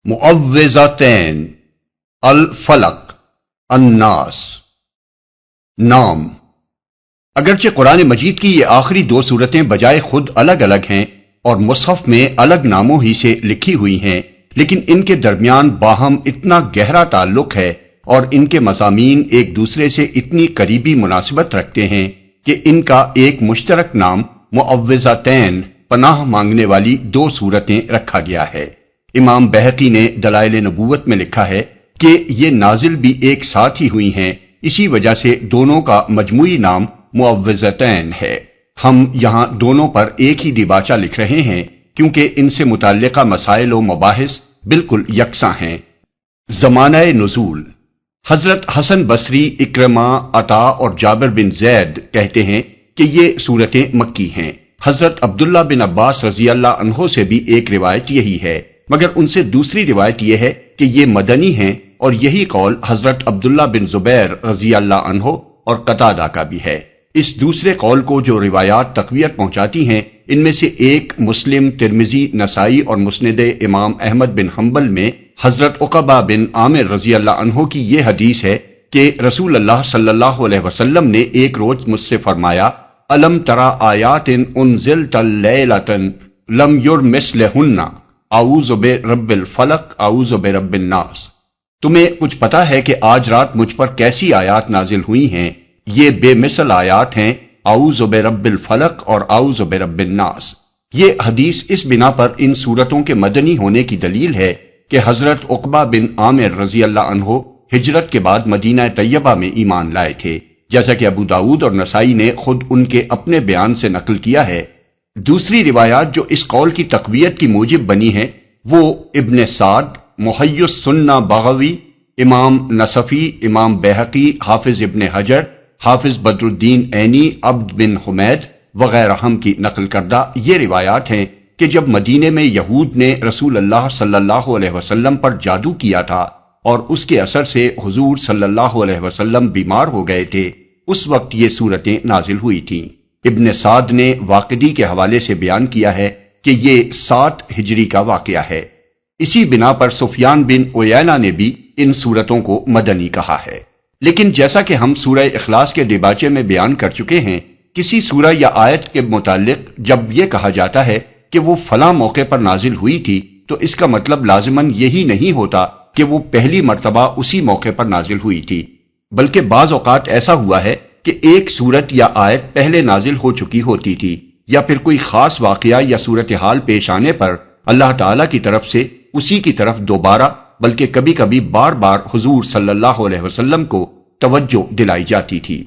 معوذتین، الفلق، الناس۔ نام: اگرچہ قرآن مجید کی یہ آخری دو سورتیں بجائے خود الگ الگ ہیں اور مصحف میں الگ ناموں ہی سے لکھی ہوئی ہیں، لیکن ان کے درمیان باہم اتنا گہرا تعلق ہے اور ان کے مضامین ایک دوسرے سے اتنی قریبی مناسبت رکھتے ہیں کہ ان کا ایک مشترک نام معوذتین، پناہ مانگنے والی دو سورتیں رکھا گیا ہے۔ امام بہقی نے دلائل نبوت میں لکھا ہے کہ یہ نازل بھی ایک ساتھ ہی ہوئی ہیں، اسی وجہ سے دونوں کا مجموعی نام معوذتین ہے۔ ہم یہاں دونوں پر ایک ہی دیباچہ لکھ رہے ہیں کیونکہ ان سے متعلقہ مسائل و مباحث بالکل یکساں ہیں۔ زمانہ نزول: حضرت حسن بصری، اکرمہ، عطا اور جابر بن زید کہتے ہیں کہ یہ سورتیں مکی ہیں۔ حضرت عبداللہ بن عباس رضی اللہ عنہ سے بھی ایک روایت یہی ہے، مگر ان سے دوسری روایت یہ ہے کہ یہ مدنی ہیں، اور یہی قول حضرت عبداللہ بن زبیر رضی اللہ عنہ اور قتادہ کا بھی ہے۔ اس دوسرے قول کو جو روایات تقویت پہنچاتی ہیں، ان میں سے ایک مسلم، ترمذی، نسائی اور مسند امام احمد بن حنبل میں حضرت عقبہ بن عامر رضی اللہ عنہ کی یہ حدیث ہے کہ رسول اللہ صلی اللہ علیہ وسلم نے ایک روز مجھ سے فرمایا: الم ترى آیات انزلت لیلۃ لم یرمثلہن، اعوذ برب الفلق، اعوذ برب الناس۔ تمہیں کچھ پتا ہے کہ آج رات مجھ پر کیسی آیات نازل ہوئی ہیں؟ یہ بے مثل آیات ہیں، اعوذ برب الفلق اور اعوذ برب الناس۔ یہ حدیث اس بنا پر ان صورتوں کے مدنی ہونے کی دلیل ہے کہ حضرت عقبہ بن عامر رضی اللہ عنہ ہجرت کے بعد مدینہ طیبہ میں ایمان لائے تھے، جیسا کہ ابو داؤد اور نسائی نے خود ان کے اپنے بیان سے نقل کیا ہے۔ دوسری روایات جو اس قول کی تقویت کی موجب بنی ہیں وہ ابن سعد، محی السنہ بغوی، امام نصفی، امام بہقی، حافظ ابن حجر، حافظ بدر الدین عینی، عبد بن حمید وغیرہ ہم کی نقل کردہ یہ روایات ہیں کہ جب مدینے میں یہود نے رسول اللہ صلی اللہ علیہ وسلم پر جادو کیا تھا اور اس کے اثر سے حضور صلی اللہ علیہ وسلم بیمار ہو گئے تھے، اس وقت یہ صورتیں نازل ہوئی تھیں۔ ابن سعد نے واقدی کے حوالے سے بیان کیا ہے کہ یہ 7 ہجری کا واقعہ ہے۔ اسی بنا پر سفیان بن عیینہ نے بھی ان صورتوں کو مدنی کہا ہے۔ لیکن جیسا کہ ہم سورہ اخلاص کے دیباچے میں بیان کر چکے ہیں، کسی سورہ یا آیت کے متعلق جب یہ کہا جاتا ہے کہ وہ فلاں موقع پر نازل ہوئی تھی، تو اس کا مطلب لازماً یہی نہیں ہوتا کہ وہ پہلی مرتبہ اسی موقع پر نازل ہوئی تھی، بلکہ بعض اوقات ایسا ہوا ہے کہ ایک سورت یا آیت پہلے نازل ہو چکی ہوتی تھی، یا پھر کوئی خاص واقعہ یا صورتحال پیش آنے پر اللہ تعالیٰ کی طرف سے اسی کی طرف دوبارہ بلکہ کبھی کبھی بار بار حضور صلی اللہ علیہ وسلم کو توجہ دلائی جاتی تھی۔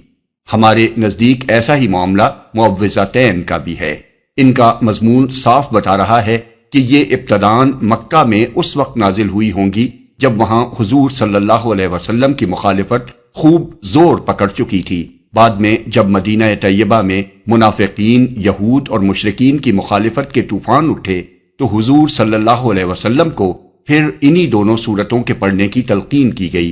ہمارے نزدیک ایسا ہی معاملہ معوذتین کا بھی ہے۔ ان کا مضمون صاف بتا رہا ہے کہ یہ ابتداً مکہ میں اس وقت نازل ہوئی ہوں گی جب وہاں حضور صلی اللہ علیہ وسلم کی مخالفت خوب زور پکڑ چکی تھی۔ بعد میں جب مدینہ طیبہ میں منافقین، یہود اور مشرکین کی مخالفت کے طوفان اٹھے تو حضور صلی اللہ علیہ وسلم کو پھر انہی دونوں صورتوں کے پڑھنے کی تلقین کی گئی،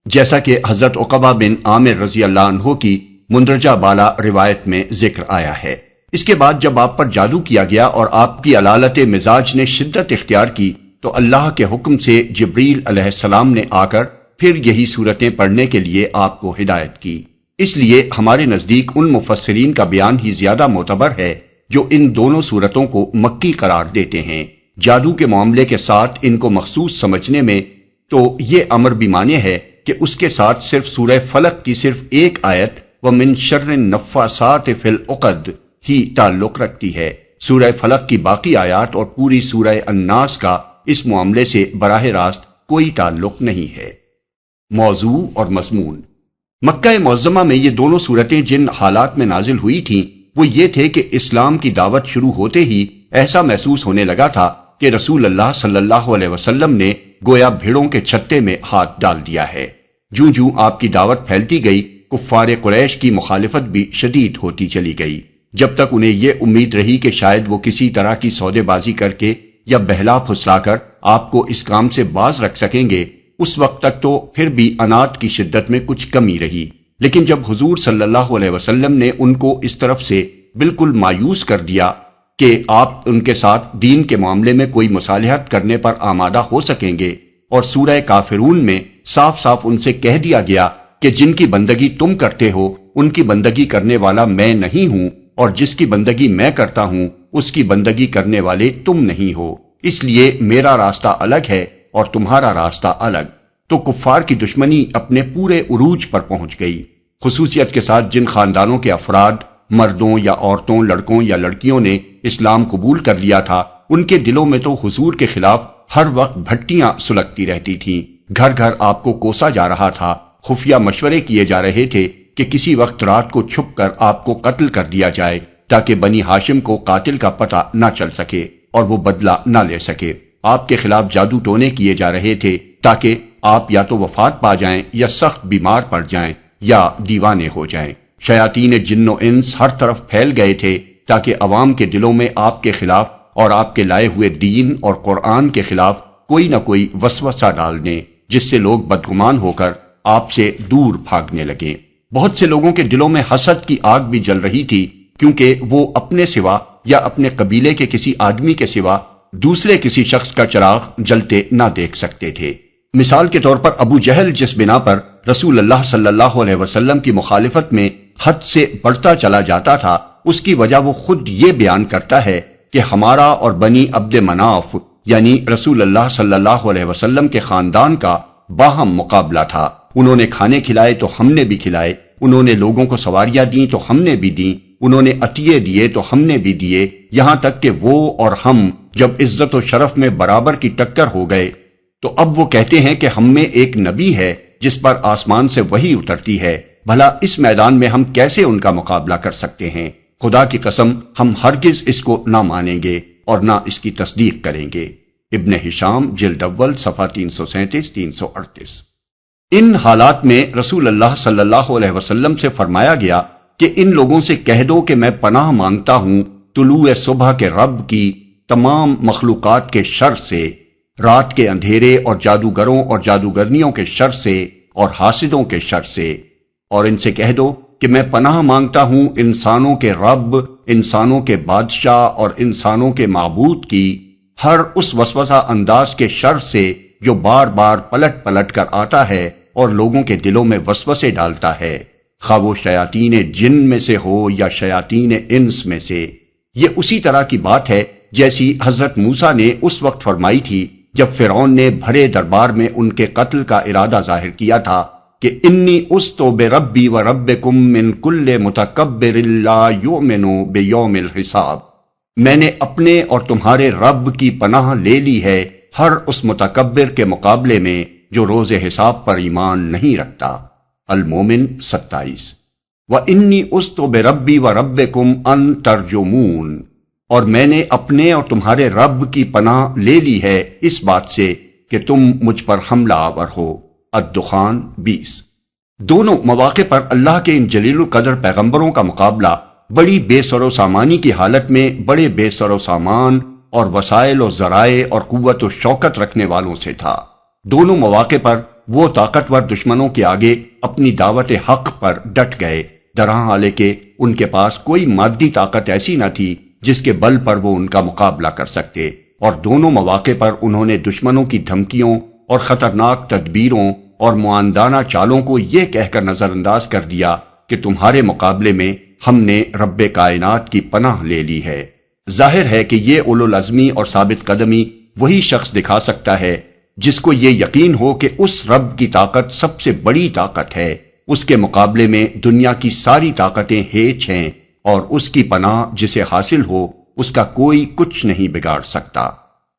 جیسا کہ حضرت عقبہ بن عامر رضی اللہ عنہ کی مندرجہ بالا روایت میں ذکر آیا ہے۔ اس کے بعد جب آپ پر جادو کیا گیا اور آپ کی علالت مزاج نے شدت اختیار کی تو اللہ کے حکم سے جبریل علیہ السلام نے آ کر پھر یہی صورتیں پڑھنے کے لیے آپ کو ہدایت کی۔ اس لیے ہمارے نزدیک ان مفسرین کا بیان ہی زیادہ معتبر ہے جو ان دونوں صورتوں کو مکی قرار دیتے ہیں۔ جادو کے معاملے کے ساتھ ان کو مخصوص سمجھنے میں تو یہ امر بھی مانے ہے کہ اس کے ساتھ صرف سورہ فلق کی صرف ایک آیت وَمِن شَرِّ النَّفَّاثَاتِ فِي الْعُقَدِ ہی تعلق رکھتی ہے۔ سورہ فلق کی باقی آیات اور پوری سورہ الناس کا اس معاملے سے براہ راست کوئی تعلق نہیں ہے۔ موضوع اور مضمون: مکہ معظمہ میں یہ دونوں صورتیں جن حالات میں نازل ہوئی تھیں وہ یہ تھے کہ اسلام کی دعوت شروع ہوتے ہی ایسا محسوس ہونے لگا تھا کہ رسول اللہ صلی اللہ علیہ وسلم نے گویا بھیڑوں کے چھتے میں ہاتھ ڈال دیا ہے۔ جوں جوں آپ کی دعوت پھیلتی گئی، کفار قریش کی مخالفت بھی شدید ہوتی چلی گئی، جب تک انہیں یہ امید رہی کہ شاید وہ کسی طرح کی سودے بازی کر کے یا بہلا پھسلا کر آپ کو اس کام سے باز رکھ سکیں گے۔ اس وقت تک تو پھر بھی انات کی شدت میں کچھ کمی رہی، لیکن جب حضور صلی اللہ علیہ وسلم نے ان کو اس طرف سے بالکل مایوس کر دیا کہ آپ ان کے ساتھ دین کے معاملے میں کوئی مصالحت کرنے پر آمادہ ہو سکیں گے، اور سورہ کافرون میں صاف صاف ان سے کہہ دیا گیا کہ جن کی بندگی تم کرتے ہو ان کی بندگی کرنے والا میں نہیں ہوں، اور جس کی بندگی میں کرتا ہوں اس کی بندگی کرنے والے تم نہیں ہو، اس لیے میرا راستہ الگ ہے اور تمہارا راستہ الگ۔ تو کفار کی دشمنی اپنے پورے عروج پر پہنچ گئی، خصوصیت کے ساتھ جن خاندانوں کے افراد، مردوں یا عورتوں، لڑکوں یا لڑکیوں نے اسلام قبول کر لیا تھا، ان کے دلوں میں تو حضور کے خلاف ہر وقت بھٹیاں سلگتی رہتی تھیں، گھر گھر آپ کو کوسا جا رہا تھا، خفیہ مشورے کیے جا رہے تھے کہ کسی وقت رات کو چھپ کر آپ کو قتل کر دیا جائے تاکہ بنی ہاشم کو قاتل کا پتہ نہ چل سکے اور وہ بدلہ نہ لے سکے۔ آپ کے خلاف جادو ٹونے کیے جا رہے تھے تاکہ آپ یا تو وفات پا جائیں یا سخت بیمار پڑ جائیں یا دیوانے ہو جائیں۔ شیاطین جن و انس ہر طرف پھیل گئے تھے تاکہ عوام کے دلوں میں آپ کے خلاف اور آپ کے لائے ہوئے دین اور قرآن کے خلاف کوئی نہ کوئی وسوسہ ڈال دیں، جس سے لوگ بدگمان ہو کر آپ سے دور بھاگنے لگیں۔ بہت سے لوگوں کے دلوں میں حسد کی آگ بھی جل رہی تھی، کیونکہ وہ اپنے سوا یا اپنے قبیلے کے کسی آدمی کے سوا دوسرے کسی شخص کا چراغ جلتے نہ دیکھ سکتے تھے۔ مثال کے طور پر ابو جہل جس بنا پر رسول اللہ صلی اللہ علیہ وسلم کی مخالفت میں حد سے بڑھتا چلا جاتا تھا، اس کی وجہ وہ خود یہ بیان کرتا ہے کہ ہمارا اور بنی عبد مناف یعنی رسول اللہ صلی اللہ علیہ وسلم کے خاندان کا باہم مقابلہ تھا۔ انہوں نے کھانے کھلائے تو ہم نے بھی کھلائے، انہوں نے لوگوں کو سواریاں دیں تو ہم نے بھی دیں، انہوں نے عطیے دیے تو ہم نے بھی دیے، یہاں تک کہ وہ اور ہم جب عزت و شرف میں برابر کی ٹکر ہو گئے تو اب وہ کہتے ہیں کہ ہم میں ایک نبی ہے جس پر آسمان سے وحی اترتی ہے، بھلا اس میدان میں ہم کیسے ان کا مقابلہ کر سکتے ہیں؟ خدا کی قسم ہم ہرگز اس کو نہ مانیں گے اور نہ اس کی تصدیق کریں گے۔ ابن ہشام جلد اول صفحہ 337-338۔ ان حالات میں رسول اللہ صلی اللہ علیہ وسلم سے فرمایا گیا کہ ان لوگوں سے کہہ دو کہ میں پناہ مانگتا ہوں طلوع صبح کے رب کی تمام مخلوقات کے شر سے، رات کے اندھیرے اور جادوگروں اور جادوگرنیوں کے شر سے اور حاسدوں کے شر سے، اور ان سے کہہ دو کہ میں پناہ مانگتا ہوں انسانوں کے رب، انسانوں کے بادشاہ اور انسانوں کے معبود کی ہر اس وسوسہ انداز کے شر سے جو بار بار پلٹ پلٹ کر آتا ہے اور لوگوں کے دلوں میں وسوسے ڈالتا ہے، خواہ وہ شیاطین جن میں سے ہو یا شیاطین انس میں سے۔ یہ اسی طرح کی بات ہے جیسی حضرت موسیٰ نے اس وقت فرمائی تھی جب فرعون نے بھرے دربار میں ان کے قتل کا ارادہ ظاہر کیا تھا کہ انی استو بربی و ربکم من کل متکبر لا یؤمن بیوم الحساب، میں نے اپنے اور تمہارے رب کی پناہ لے لی ہے ہر اس متکبر کے مقابلے میں جو روز حساب پر ایمان نہیں رکھتا۔ المومن 27۔ وَإِنِّي أُسْتُ بِرَبِّي وَرَبِّكُمْ أَن تَرْجُمُونَ، اور میں نے اپنے اور تمہارے رب کی پناہ لے لی ہے اس بات سے کہ تم مجھ پر حملہ آور ہو۔ الدخان 20۔ دونوں مواقع پر اللہ کے ان جلیل القدر پیغمبروں کا مقابلہ بڑی بے سر و سامانی کی حالت میں بڑے بے سر و سامان اور وسائل و ذرائع اور قوت و شوکت رکھنے والوں سے تھا۔ دونوں مواقع پر وہ طاقتور دشمنوں کے آگے اپنی دعوت حق پر ڈٹ گئے، درحالے کہ ان کے پاس کوئی مادی طاقت ایسی نہ تھی جس کے بل پر وہ ان کا مقابلہ کر سکتے، اور دونوں مواقع پر انہوں نے دشمنوں کی دھمکیوں اور خطرناک تدبیروں اور معاندانہ چالوں کو یہ کہہ کر نظر انداز کر دیا کہ تمہارے مقابلے میں ہم نے رب کائنات کی پناہ لے لی ہے۔ ظاہر ہے کہ یہ اولو العزمی اور ثابت قدمی وہی شخص دکھا سکتا ہے جس کو یہ یقین ہو کہ اس رب کی طاقت سب سے بڑی طاقت ہے، اس کے مقابلے میں دنیا کی ساری طاقتیں ہیچ ہیں، اور اس کی پناہ جسے حاصل ہو اس کا کوئی کچھ نہیں بگاڑ سکتا۔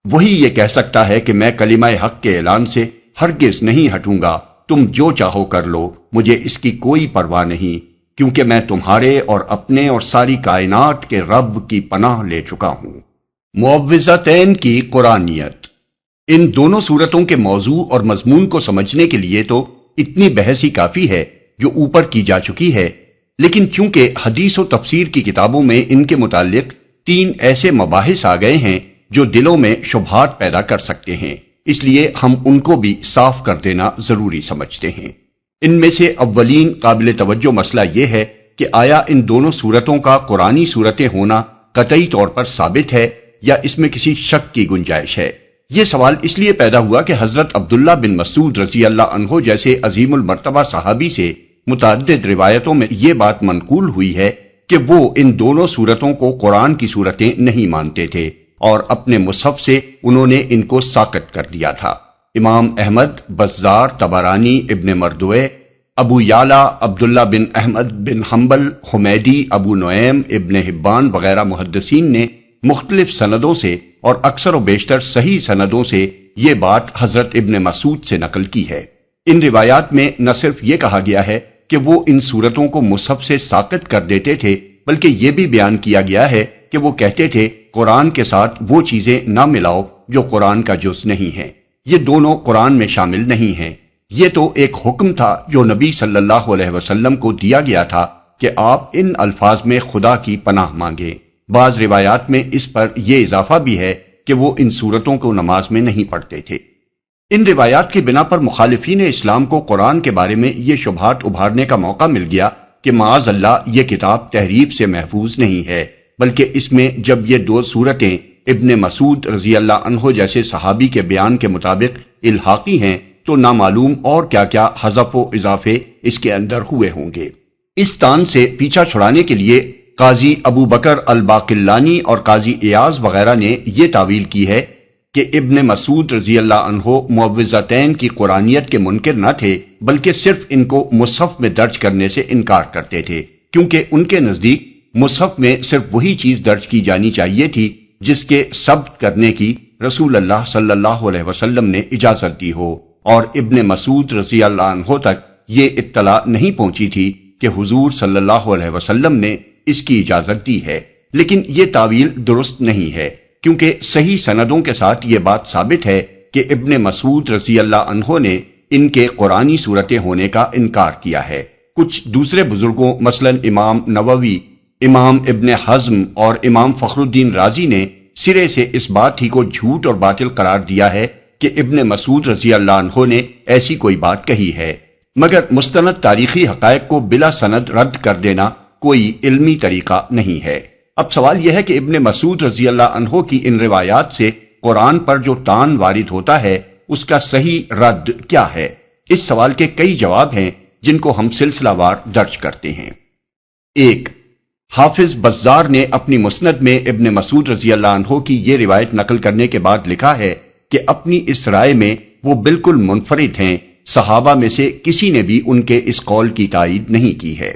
وہی یہ کہہ سکتا ہے کہ میں کلمہ حق کے اعلان سے ہرگز نہیں ہٹوں گا، تم جو چاہو کر لو، مجھے اس کی کوئی پرواہ نہیں، کیونکہ میں تمہارے اور اپنے اور ساری کائنات کے رب کی پناہ لے چکا ہوں۔ معوذتین کی قرآنیت۔ ان دونوں صورتوں کے موضوع اور مضمون کو سمجھنے کے لیے تو اتنی بحث ہی کافی ہے جو اوپر کی جا چکی ہے، لیکن چونکہ حدیث و تفسیر کی کتابوں میں ان کے متعلق 3 ایسے مباحث آ گئے ہیں جو دلوں میں شبہات پیدا کر سکتے ہیں، اس لیے ہم ان کو بھی صاف کر دینا ضروری سمجھتے ہیں۔ ان میں سے اولین قابل توجہ مسئلہ یہ ہے کہ آیا ان دونوں صورتوں کا قرآنی صورتیں ہونا قطعی طور پر ثابت ہے یا اس میں کسی شک کی گنجائش ہے؟ یہ سوال اس لیے پیدا ہوا کہ حضرت عبداللہ بن مسعود رضی اللہ عنہ جیسے عظیم المرتبہ صحابی سے متعدد روایتوں میں یہ بات منقول ہوئی ہے کہ وہ ان دونوں سورتوں کو قرآن کی سورتیں نہیں مانتے تھے اور اپنے مصحف سے انہوں نے ان کو ساقط کر دیا تھا۔ امام احمد، بزار، طبرانی، ابن مردوے، ابو یعلا، عبداللہ بن احمد بن حنبل، حمیدی، ابو نعیم، ابن حبان وغیرہ محدثین نے مختلف سندوں سے اور اکثر و بیشتر صحیح سندوں سے یہ بات حضرت ابن مسعود سے نقل کی ہے۔ ان روایات میں نہ صرف یہ کہا گیا ہے کہ وہ ان سورتوں کو مصحف سے ساقط کر دیتے تھے، بلکہ یہ بھی بیان کیا گیا ہے کہ وہ کہتے تھے قرآن کے ساتھ وہ چیزیں نہ ملاؤ جو قرآن کا جز نہیں ہیں، یہ دونوں قرآن میں شامل نہیں ہیں۔ یہ تو ایک حکم تھا جو نبی صلی اللہ علیہ وسلم کو دیا گیا تھا کہ آپ ان الفاظ میں خدا کی پناہ مانگیں۔ بعض روایات میں اس پر یہ اضافہ بھی ہے کہ وہ ان سورتوں کو نماز میں نہیں پڑھتے تھے۔ ان روایات کی بنا پر مخالفین اسلام کو قرآن کے بارے میں یہ شبہات ابھارنے کا موقع مل گیا کہ معاذ اللہ یہ کتاب تحریف سے محفوظ نہیں ہے، بلکہ اس میں جب یہ دو سورتیں ابن مسعود رضی اللہ عنہ جیسے صحابی کے بیان کے مطابق الحاقی ہیں تو نامعلوم اور کیا کیا حذف و اضافے اس کے اندر ہوئے ہوں گے۔ اس تان سے پیچھا چھڑانے کے لیے قاضی ابو بکر الباقلانی اور قاضی ایاز وغیرہ نے یہ تعویل کی ہے کہ ابن مسعود رضی اللہ عنہ معوذتین کی قرآنیت کے منکر نہ تھے، بلکہ صرف ان کو مصحف میں درج کرنے سے انکار کرتے تھے، کیونکہ ان کے نزدیک مصحف میں صرف وہی چیز درج کی جانی چاہیے تھی جس کے ثبت کرنے کی رسول اللہ صلی اللہ علیہ وسلم نے اجازت دی ہو، اور ابن مسعود رضی اللہ عنہ تک یہ اطلاع نہیں پہنچی تھی کہ حضور صلی اللہ علیہ وسلم نے اس کی اجازت دی ہے۔ لیکن یہ تعویل درست نہیں ہے، کیونکہ صحیح سندوں کے ساتھ یہ بات ثابت ہے کہ ابن مسعود رضی اللہ عنہ نے ان کے قرآنی صورتیں ہونے کا انکار کیا ہے۔ کچھ دوسرے بزرگوں مثلا امام نووی، امام ابن حزم اور امام فخر الدین رازی نے سرے سے اس بات ہی کو جھوٹ اور باطل قرار دیا ہے کہ ابن مسعود رضی اللہ عنہ نے ایسی کوئی بات کہی ہے، مگر مستند تاریخی حقائق کو بلا سند رد کر دینا کوئی علمی طریقہ نہیں ہے۔ اب سوال یہ ہے کہ ابن مسعود رضی اللہ عنہ کی ان روایات سے قرآن پر جو طعن وارد ہوتا ہے اس کا صحیح رد کیا ہے؟ اس سوال کے کئی جواب ہیں جن کو ہم سلسلہ وار درج کرتے ہیں۔ ایک، حافظ بزار نے اپنی مسند میں ابن مسعود رضی اللہ عنہ کی یہ روایت نقل کرنے کے بعد لکھا ہے کہ اپنی اس رائے میں وہ بالکل منفرد ہیں، صحابہ میں سے کسی نے بھی ان کے اس قول کی تائید نہیں کی ہے۔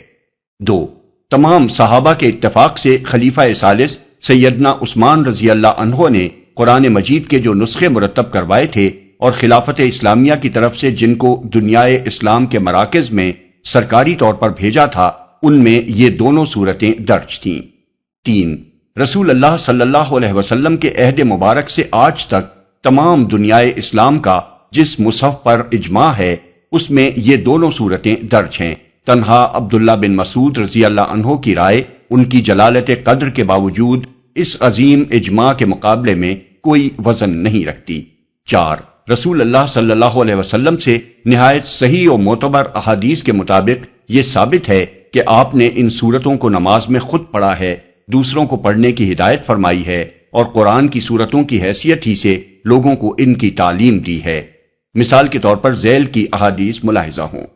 دو، تمام صحابہ کے اتفاق سے خلیفہ ثالث سیدنا عثمان رضی اللہ عنہ نے قرآن مجید کے جو نسخے مرتب کروائے تھے اور خلافت اسلامیہ کی طرف سے جن کو دنیائے اسلام کے مراکز میں سرکاری طور پر بھیجا تھا، ان میں یہ دونوں صورتیں درج تھیں۔ تین، رسول اللہ صلی اللہ علیہ وسلم کے عہد مبارک سے آج تک تمام دنیائے اسلام کا جس مصحف پر اجماع ہے اس میں یہ دونوں صورتیں درج ہیں۔ تنہا عبداللہ بن مسعود رضی اللہ عنہ کی رائے ان کی جلالت قدر کے باوجود اس عظیم اجماع کے مقابلے میں کوئی وزن نہیں رکھتی۔ چار، رسول اللہ صلی اللہ علیہ وسلم سے نہایت صحیح و معتبر احادیث کے مطابق یہ ثابت ہے کہ آپ نے ان سورتوں کو نماز میں خود پڑھا ہے، دوسروں کو پڑھنے کی ہدایت فرمائی ہے اور قرآن کی سورتوں کی حیثیت ہی سے لوگوں کو ان کی تعلیم دی ہے۔ مثال کے طور پر ذیل کی احادیث ملاحظہ ہوں۔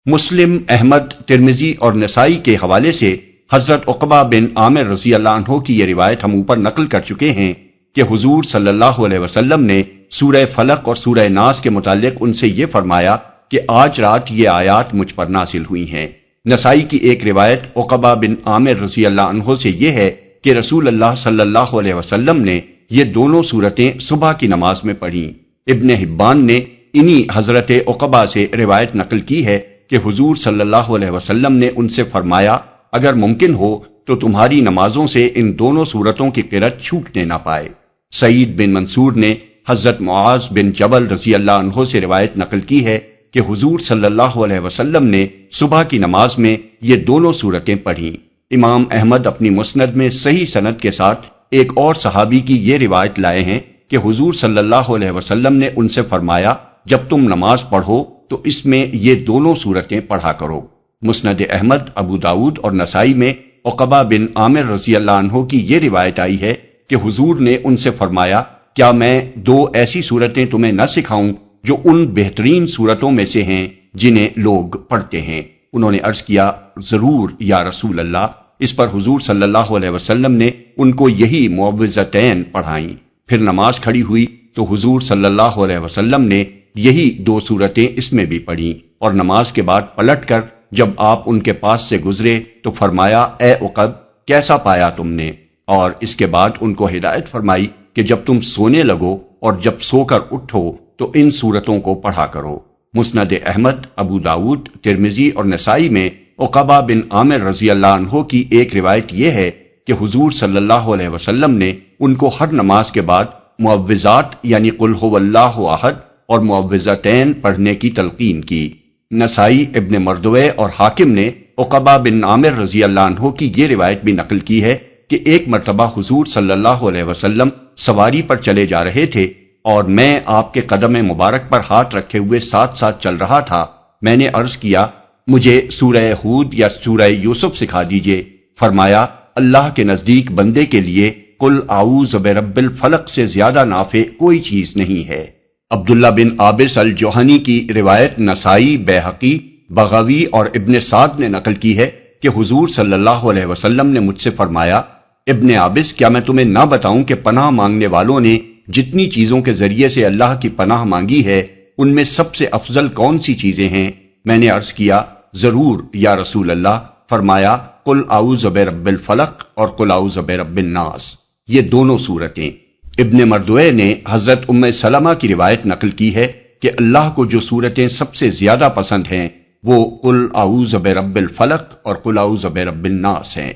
مسلم، احمد، ترمذی اور نسائی کے حوالے سے حضرت عقبہ بن عامر رضی اللہ عنہ کی یہ روایت ہم اوپر نقل کر چکے ہیں کہ حضور صلی اللہ علیہ وسلم نے سورہ فلق اور سورہ ناس کے متعلق ان سے یہ فرمایا کہ آج رات یہ آیات مجھ پر نازل ہوئی ہیں۔ نسائی کی ایک روایت عقبہ بن عامر رضی اللہ عنہ سے یہ ہے کہ رسول اللہ صلی اللہ علیہ وسلم نے یہ دونوں سورتیں صبح کی نماز میں پڑھیں۔ ابن حبان نے انہی حضرت عقبہ سے روایت نقل کی ہے کہ حضور صلی اللہ علیہ وسلم نے ان سے فرمایا اگر ممکن ہو تو تمہاری نمازوں سے ان دونوں سورتوں کی قرأت چھوٹنے نہ پائے۔ سعید بن منصور نے حضرت معاذ بن جبل رضی اللہ عنہ سے روایت نقل کی ہے کہ حضور صلی اللہ علیہ وسلم نے صبح کی نماز میں یہ دونوں سورتیں پڑھیں۔ امام احمد اپنی مسند میں صحیح سند کے ساتھ ایک اور صحابی کی یہ روایت لائے ہیں کہ حضور صلی اللہ علیہ وسلم نے ان سے فرمایا جب تم نماز پڑھو تو اس میں یہ دونوں سورتیں پڑھا کرو۔ مسند احمد، ابو داؤد اور نسائی میں عقبہ بن عامر رضی اللہ عنہ کی یہ روایت آئی ہے کہ حضور نے ان سے فرمایا، کیا میں 2 ایسی صورتیں تمہیں نہ سکھاؤں جو ان بہترین صورتوں میں سے ہیں جنہیں لوگ پڑھتے ہیں؟ انہوں نے عرض کیا، ضرور یا رسول اللہ۔ اس پر حضور صلی اللہ علیہ وسلم نے ان کو یہی معوذتین پڑھائیں۔ پھر نماز کھڑی ہوئی تو حضور صلی اللہ علیہ وسلم نے یہی 2 صورتیں اس میں بھی پڑھیں، اور نماز کے بعد پلٹ کر جب آپ ان کے پاس سے گزرے تو فرمایا، اے عقب، کیسا پایا تم نے؟ اور اس کے بعد ان کو ہدایت فرمائی کہ جب تم سونے لگو اور جب سو کر اٹھو تو ان صورتوں کو پڑھا کرو۔ مسند احمد، ابو داؤد، ترمذی اور نسائی میں عقبہ بن عامر رضی اللہ عنہ کی ایک روایت یہ ہے کہ حضور صلی اللہ علیہ وسلم نے ان کو ہر نماز کے بعد معوذات یعنی قل هو اللہ احد اور معوذتین پڑھنے کی تلقین کی۔ نسائی، ابن مردوے اور حاکم نے عقبہ بن عامر رضی اللہ عنہ کی یہ روایت بھی نقل کی ہے کہ ایک مرتبہ حضور صلی اللہ علیہ وسلم سواری پر چلے جا رہے تھے اور میں آپ کے قدم مبارک پر ہاتھ رکھے ہوئے ساتھ ساتھ چل رہا تھا۔ میں نے عرض کیا، مجھے سورہ ہود یا سورہ یوسف سکھا دیجئے۔ فرمایا، اللہ کے نزدیک بندے کے لیے قل اعوذ برب الفلق سے زیادہ نافع کوئی چیز نہیں ہے۔ عبداللہ بن عابس الجوہنی کی روایت نسائی، بیہقی، بغوی اور ابن سعد نے نقل کی ہے کہ حضور صلی اللہ علیہ وسلم نے مجھ سے فرمایا، ابن عابس، کیا میں تمہیں نہ بتاؤں کہ پناہ مانگنے والوں نے جتنی چیزوں کے ذریعے سے اللہ کی پناہ مانگی ہے ان میں سب سے افضل کون سی چیزیں ہیں؟ میں نے عرض کیا، ضرور یا رسول اللہ۔ فرمایا، قل اعوذ برب الفلق اور قل اعوذ برب الناس، یہ دونوں صورتیں۔ ابن مردوے نے حضرت ام سلمہ کی روایت نقل کی ہے کہ اللہ کو جو صورتیں سب سے زیادہ پسند ہیں وہ قل اعوذ برب الفلق اور قل اعوذ برب الناس ہیں۔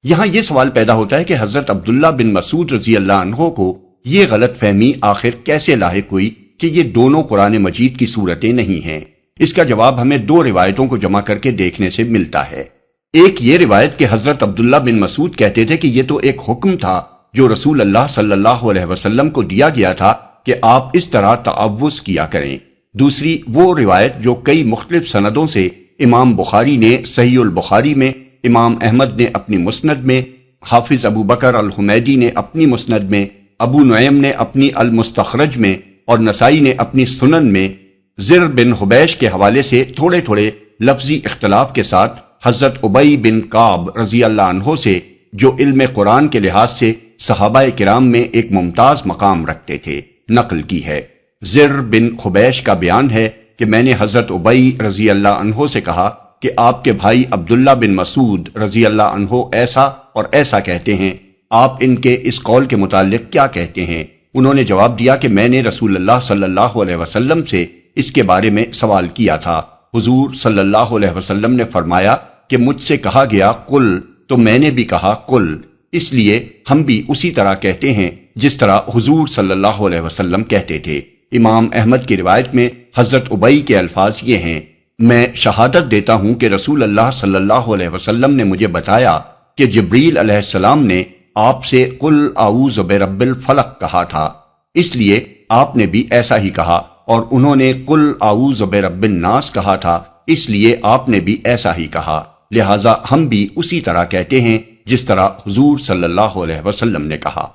یہاں یہ سوال پیدا ہوتا ہے کہ حضرت عبداللہ بن مسعود رضی اللہ عنہ کو یہ غلط فہمی آخر کیسے لاحق ہوئی کہ یہ دونوں قرآن مجید کی صورتیں نہیں ہیں؟ اس کا جواب ہمیں 2 روایتوں کو جمع کر کے دیکھنے سے ملتا ہے۔ ایک یہ روایت کہ حضرت عبداللہ بن مسعود کہتے تھے کہ یہ تو ایک حکم تھا جو رسول اللہ صلی اللہ علیہ وسلم کو دیا گیا تھا کہ آپ اس طرح تعوذ کیا کریں۔ دوسری وہ روایت جو کئی مختلف سندوں سے امام بخاری نے صحیح البخاری میں، امام احمد نے اپنی مسند میں، حافظ ابو بکر الحمیدی نے اپنی مسند میں، ابو نعیم نے اپنی المستخرج میں اور نسائی نے اپنی سنن میں زر بن حبیش کے حوالے سے تھوڑے تھوڑے لفظی اختلاف کے ساتھ حضرت ابی بن کعب رضی اللہ عنہ سے، جو علم قرآن کے لحاظ سے صحابہ کرام میں ایک ممتاز مقام رکھتے تھے، نقل کی ہے۔ زر بن حبیش کا بیان ہے کہ میں نے حضرت ابی رضی اللہ عنہ سے کہا کہ آپ کے بھائی عبداللہ بن مسعود رضی اللہ عنہ ایسا اور ایسا کہتے ہیں، آپ ان کے اس قول کے متعلق کیا کہتے ہیں؟ انہوں نے جواب دیا کہ میں نے رسول اللہ صلی اللہ علیہ وسلم سے اس کے بارے میں سوال کیا تھا۔ حضور صلی اللہ علیہ وسلم نے فرمایا کہ مجھ سے کہا گیا قل، تو میں نے بھی کہا قل، اس لیے ہم بھی اسی طرح کہتے ہیں جس طرح حضور صلی اللہ علیہ وسلم کہتے تھے۔ امام احمد کی روایت میں حضرت ابی کے الفاظ یہ ہیں، میں شہادت دیتا ہوں کہ رسول اللہ صلی اللہ علیہ وسلم نے مجھے بتایا کہ جبریل علیہ السلام نے آپ سے قل اعوذ برب الفلق کہا تھا، اس لیے آپ نے بھی ایسا ہی کہا، اور انہوں نے قل اعوذ برب الناس کہا تھا، اس لیے آپ نے بھی ایسا ہی کہا، لہٰذا ہم بھی اسی طرح کہتے ہیں جس طرح حضور صلی اللہ علیہ وسلم نے کہا۔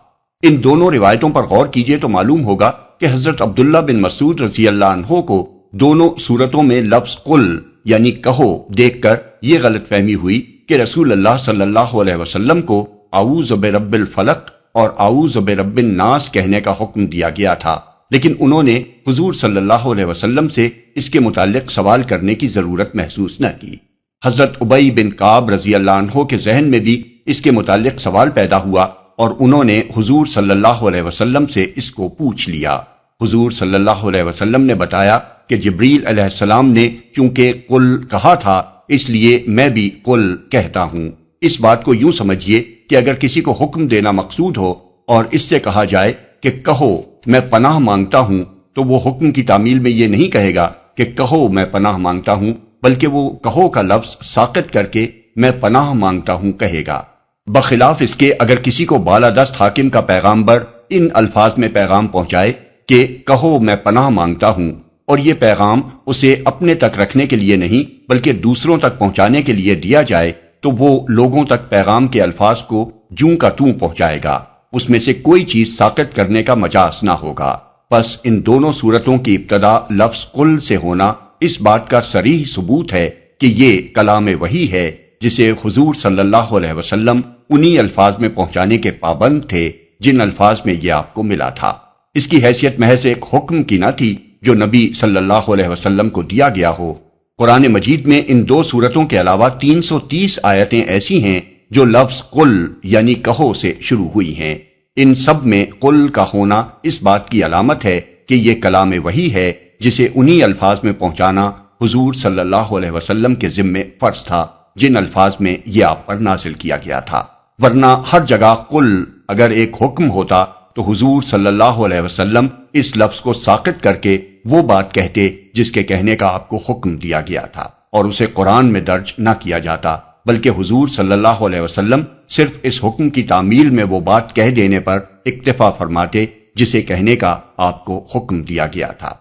ان دونوں روایتوں پر غور کیجئے تو معلوم ہوگا کہ حضرت عبداللہ بن مسعود رضی اللہ عنہ کو دونوں صورتوں میں لفظ قل یعنی کہو دیکھ کر یہ غلط فہمی ہوئی کہ رسول اللہ صلی اللہ علیہ وسلم کو اعوذ برب الفلق اور اعوذ برب الناس کہنے کا حکم دیا گیا تھا، لیکن انہوں نے حضور صلی اللہ علیہ وسلم سے اس کے متعلق سوال کرنے کی ضرورت محسوس نہ کی۔ حضرت ابی بن کعب رضی اللہ عنہ کے ذہن میں بھی اس کے متعلق سوال پیدا ہوا اور انہوں نے حضور صلی اللہ علیہ وسلم سے اس کو پوچھ لیا۔ حضور صلی اللہ علیہ وسلم نے بتایا کہ جبریل علیہ السلام نے چونکہ قل کہا تھا اس لیے میں بھی قل کہتا ہوں۔ اس بات کو یوں سمجھیے کہ اگر کسی کو حکم دینا مقصود ہو اور اس سے کہا جائے کہ کہو میں پناہ مانگتا ہوں، تو وہ حکم کی تعمیل میں یہ نہیں کہے گا کہ کہو میں پناہ مانگتا ہوں، بلکہ وہ کہو کا لفظ ساقط کر کے میں پناہ مانگتا ہوں کہے گا۔ بخلاف اس کے اگر کسی کو بالادست حاکم کا پیغامبر ان الفاظ میں پیغام پہنچائے کہ کہو میں پناہ مانگتا ہوں، اور یہ پیغام اسے اپنے تک رکھنے کے لیے نہیں بلکہ دوسروں تک پہنچانے کے لیے دیا جائے، تو وہ لوگوں تک پیغام کے الفاظ کو جوں کا توں پہنچائے گا، اس میں سے کوئی چیز ساقط کرنے کا مجاز نہ ہوگا۔ پس ان دونوں صورتوں کی ابتدا لفظ قل سے ہونا اس بات کا صریح ثبوت ہے کہ یہ کلام وحی ہے جسے حضور صلی اللہ علیہ وسلم انہی الفاظ میں پہنچانے کے پابند تھے جن الفاظ میں یہ آپ کو ملا تھا۔ اس کی حیثیت محض ایک حکم کی نہ تھی جو نبی صلی اللہ علیہ وسلم کو دیا گیا ہو۔ قرآن مجید میں ان دو صورتوں کے علاوہ 330 آیتیں ایسی ہیں جو لفظ قل یعنی کہو سے شروع ہوئی ہیں۔ ان سب میں قل کا ہونا اس بات کی علامت ہے کہ یہ کلام وحی ہے جسے انہی الفاظ میں پہنچانا حضور صلی اللہ علیہ وسلم کے ذمے فرض تھا جن الفاظ میں یہ آپ پر نازل کیا گیا تھا، ورنہ ہر جگہ قل اگر ایک حکم ہوتا تو حضور صلی اللہ علیہ وسلم اس لفظ کو ساقط کر کے وہ بات کہتے جس کے کہنے کا آپ کو حکم دیا گیا تھا، اور اسے قرآن میں درج نہ کیا جاتا، بلکہ حضور صلی اللہ علیہ وسلم صرف اس حکم کی تعمیل میں وہ بات کہہ دینے پر اکتفا فرماتے جسے کہنے کا آپ کو حکم دیا گیا تھا۔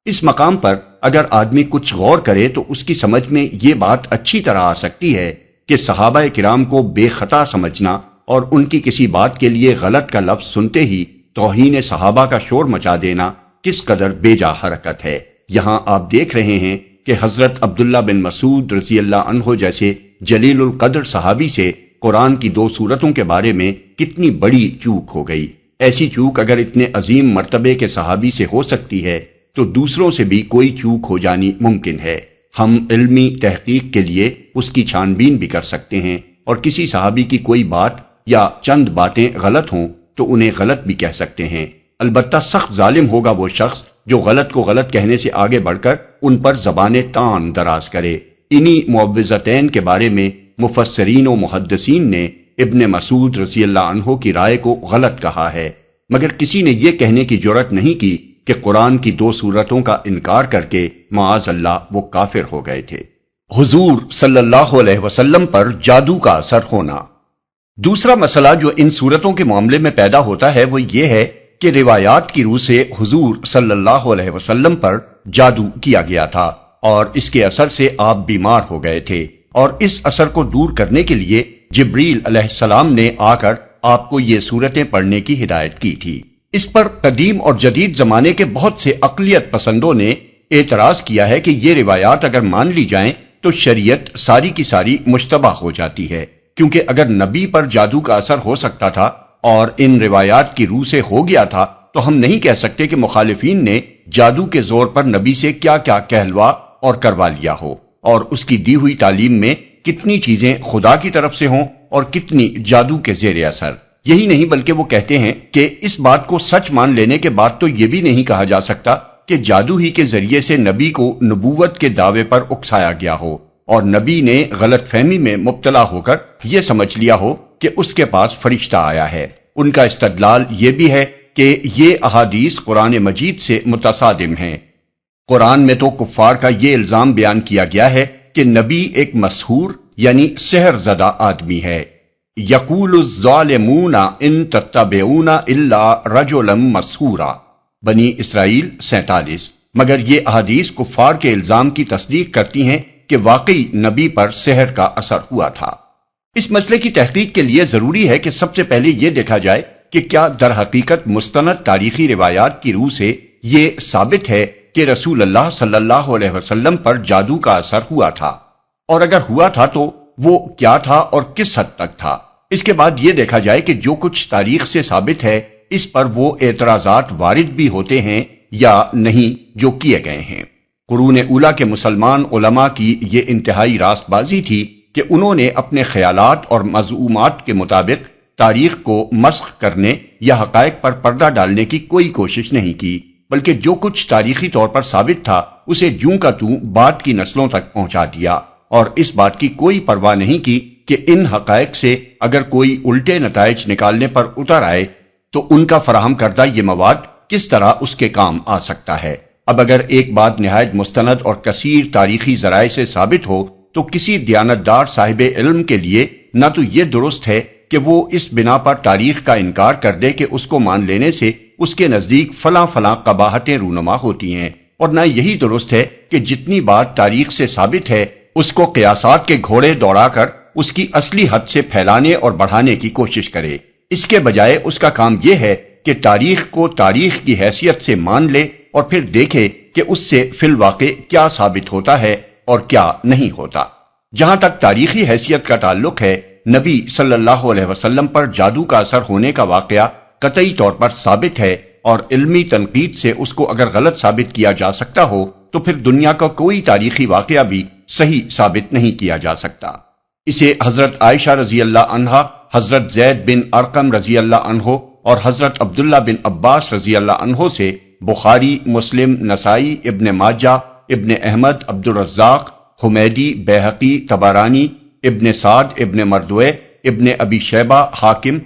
اس مقام پر اگر آدمی کچھ غور کرے تو اس کی سمجھ میں یہ بات اچھی طرح آ سکتی ہے کہ صحابہ کرام کو بے خطا سمجھنا اور ان کی کسی بات کے لیے غلط کا لفظ سنتے ہی توہین صحابہ کا شور مچا دینا کس قدر بے جا حرکت ہے۔ یہاں آپ دیکھ رہے ہیں کہ حضرت عبداللہ بن مسعود رضی اللہ عنہ جیسے جلیل القدر صحابی سے قرآن کی دو صورتوں کے بارے میں کتنی بڑی چوک ہو گئی۔ ایسی چوک اگر اتنے عظیم مرتبے کے صحابی سے ہو سکتی ہے تو دوسروں سے بھی کوئی چوک ہو جانی ممکن ہے۔ ہم علمی تحقیق کے لیے اس کی چھان بین بھی کر سکتے ہیں اور کسی صحابی کی کوئی بات یا چند باتیں غلط ہوں تو انہیں غلط بھی کہہ سکتے ہیں۔ البتہ سخت ظالم ہوگا وہ شخص جو غلط کو غلط کہنے سے آگے بڑھ کر ان پر زبان تان دراز کرے۔ انہی معوذتین کے بارے میں مفسرین و محدثین نے ابن مسعود رضی اللہ عنہ کی رائے کو غلط کہا ہے، مگر کسی نے یہ کہنے کی جرأت نہیں کی کہ قرآن کی دو صورتوں کا انکار کر کے معاذ اللہ وہ کافر ہو گئے تھے۔ حضور صلی اللہ علیہ وسلم پر جادو کا اثر ہونا۔ دوسرا مسئلہ جو ان صورتوں کے معاملے میں پیدا ہوتا ہے وہ یہ ہے کہ روایات کی روح سے حضور صلی اللہ علیہ وسلم پر جادو کیا گیا تھا اور اس کے اثر سے آپ بیمار ہو گئے تھے، اور اس اثر کو دور کرنے کے لیے جبریل علیہ السلام نے آ کر آپ کو یہ صورتیں پڑھنے کی ہدایت کی تھی۔ اس پر قدیم اور جدید زمانے کے بہت سے عقلیت پسندوں نے اعتراض کیا ہے کہ یہ روایات اگر مان لی جائیں تو شریعت ساری کی ساری مشتبہ ہو جاتی ہے، کیونکہ اگر نبی پر جادو کا اثر ہو سکتا تھا اور ان روایات کی روح سے ہو گیا تھا تو ہم نہیں کہہ سکتے کہ مخالفین نے جادو کے زور پر نبی سے کیا کیا کہلوا اور کروا لیا ہو، اور اس کی دی ہوئی تعلیم میں کتنی چیزیں خدا کی طرف سے ہوں اور کتنی جادو کے زیر اثر۔ یہی نہیں بلکہ وہ کہتے ہیں کہ اس بات کو سچ مان لینے کے بعد تو یہ بھی نہیں کہا جا سکتا کہ جادو ہی کے ذریعے سے نبی کو نبوت کے دعوے پر اکسایا گیا ہو اور نبی نے غلط فہمی میں مبتلا ہو کر یہ سمجھ لیا ہو کہ اس کے پاس فرشتہ آیا ہے۔ ان کا استدلال یہ بھی ہے کہ یہ احادیث قرآن مجید سے متصادم ہیں۔ قرآن میں تو کفار کا یہ الزام بیان کیا گیا ہے کہ نبی ایک مسحور یعنی سحر زدہ آدمی ہے۔ یقول الظالمون ان تتبعون الا رجلا مسحورا، بنی اسرائیل 47۔ مگر یہ احادیث کفار کے الزام کی تصدیق کرتی ہیں کہ واقعی نبی پر سحر کا اثر ہوا تھا۔ اس مسئلے کی تحقیق کے لیے ضروری ہے کہ سب سے پہلے یہ دیکھا جائے کہ کیا در حقیقت مستند تاریخی روایات کی روح سے یہ ثابت ہے کہ رسول اللہ صلی اللہ علیہ وسلم پر جادو کا اثر ہوا تھا، اور اگر ہوا تھا تو وہ کیا تھا اور کس حد تک تھا۔ اس کے بعد یہ دیکھا جائے کہ جو کچھ تاریخ سے ثابت ہے اس پر وہ اعتراضات وارد بھی ہوتے ہیں یا نہیں جو کیے گئے ہیں۔ قرون اولیٰ کے مسلمان علماء کی یہ انتہائی راست بازی تھی کہ انہوں نے اپنے خیالات اور مزعومات کے مطابق تاریخ کو مسخ کرنے یا حقائق پر پردہ ڈالنے کی کوئی کوشش نہیں کی، بلکہ جو کچھ تاریخی طور پر ثابت تھا اسے جوں کا توں بعد کی نسلوں تک پہنچا دیا، اور اس بات کی کوئی پرواہ نہیں کی کہ ان حقائق سے اگر کوئی الٹے نتائج نکالنے پر اتر آئے تو ان کا فراہم کردہ یہ مواد کس طرح اس کے کام آ سکتا ہے۔ اب اگر ایک بات نہایت مستند اور کثیر تاریخی ذرائع سے ثابت ہو تو کسی دیانتدار صاحب علم کے لیے نہ تو یہ درست ہے کہ وہ اس بنا پر تاریخ کا انکار کر دے کہ اس کو مان لینے سے اس کے نزدیک فلاں فلاں قباحتیں رونما ہوتی ہیں، اور نہ یہی درست ہے کہ جتنی بات تاریخ سے ثابت ہے اس کو قیاسات کے گھوڑے دوڑا کر اس کی اصلی حد سے پھیلانے اور بڑھانے کی کوشش کرے، اس کے بجائے اس کا کام یہ ہے کہ تاریخ کو تاریخ کی حیثیت سے مان لے اور پھر دیکھے کہ اس سے فی الواقع کیا ثابت ہوتا ہے اور کیا نہیں ہوتا۔ جہاں تک تاریخی حیثیت کا تعلق ہے، نبی صلی اللہ علیہ وسلم پر جادو کا اثر ہونے کا واقعہ قطعی طور پر ثابت ہے، اور علمی تنقید سے اس کو اگر غلط ثابت کیا جا سکتا ہو تو پھر دنیا کا کوئی تاریخی واقعہ بھی صحیح ثابت نہیں کیا جا سکتا۔ اسے حضرت عائشہ رضی اللہ عنہا، حضرت زید بن ارقم رضی اللہ عنہ اور حضرت عبداللہ بن عباس رضی اللہ عنہ سے بخاری، مسلم، نسائی، ابن ماجہ، ابن احمد، عبد الرزاق، حمیدی، بیہقی، طبرانی، ابن سعد، ابن مردوے، ابن ابی شیبہ، حاکم،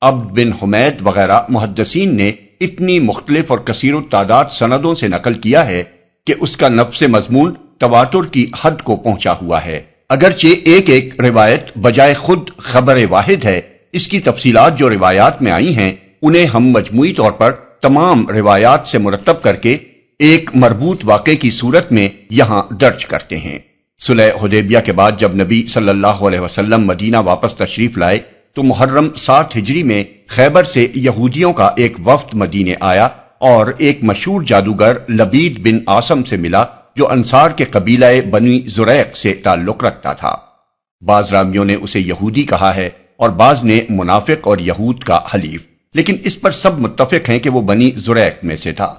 عبد بن حمید وغیرہ محدثین نے اتنی مختلف اور کثیر التعداد سندوں سے نقل کیا ہے کہ اس کا نفس مضمون تواتر کی حد کو پہنچا ہوا ہے۔ اگرچہ ایک ایک روایت بجائے خود خبر واحد ہے، اس کی تفصیلات جو روایات میں آئی ہیں انہیں ہم مجموعی طور پر تمام روایات سے مرتب کر کے ایک مربوط واقعے کی صورت میں یہاں درج کرتے ہیں۔ صلح حدیبیہ کے بعد جب نبی صلی اللہ علیہ وسلم مدینہ واپس تشریف لائے تو محرم 7 ہجری میں خیبر سے یہودیوں کا ایک وفد مدینے آیا اور ایک مشہور جادوگر لبید بن عاصم سے ملا جو انصار کے قبیلہ بنی زریق سے تعلق رکھتا تھا۔ بعض راویوں نے اسے یہودی کہا ہے اور بعض نے منافق اور یہود کا حلیف، لیکن اس پر سب متفق ہیں کہ وہ بنی زریق میں سے تھا،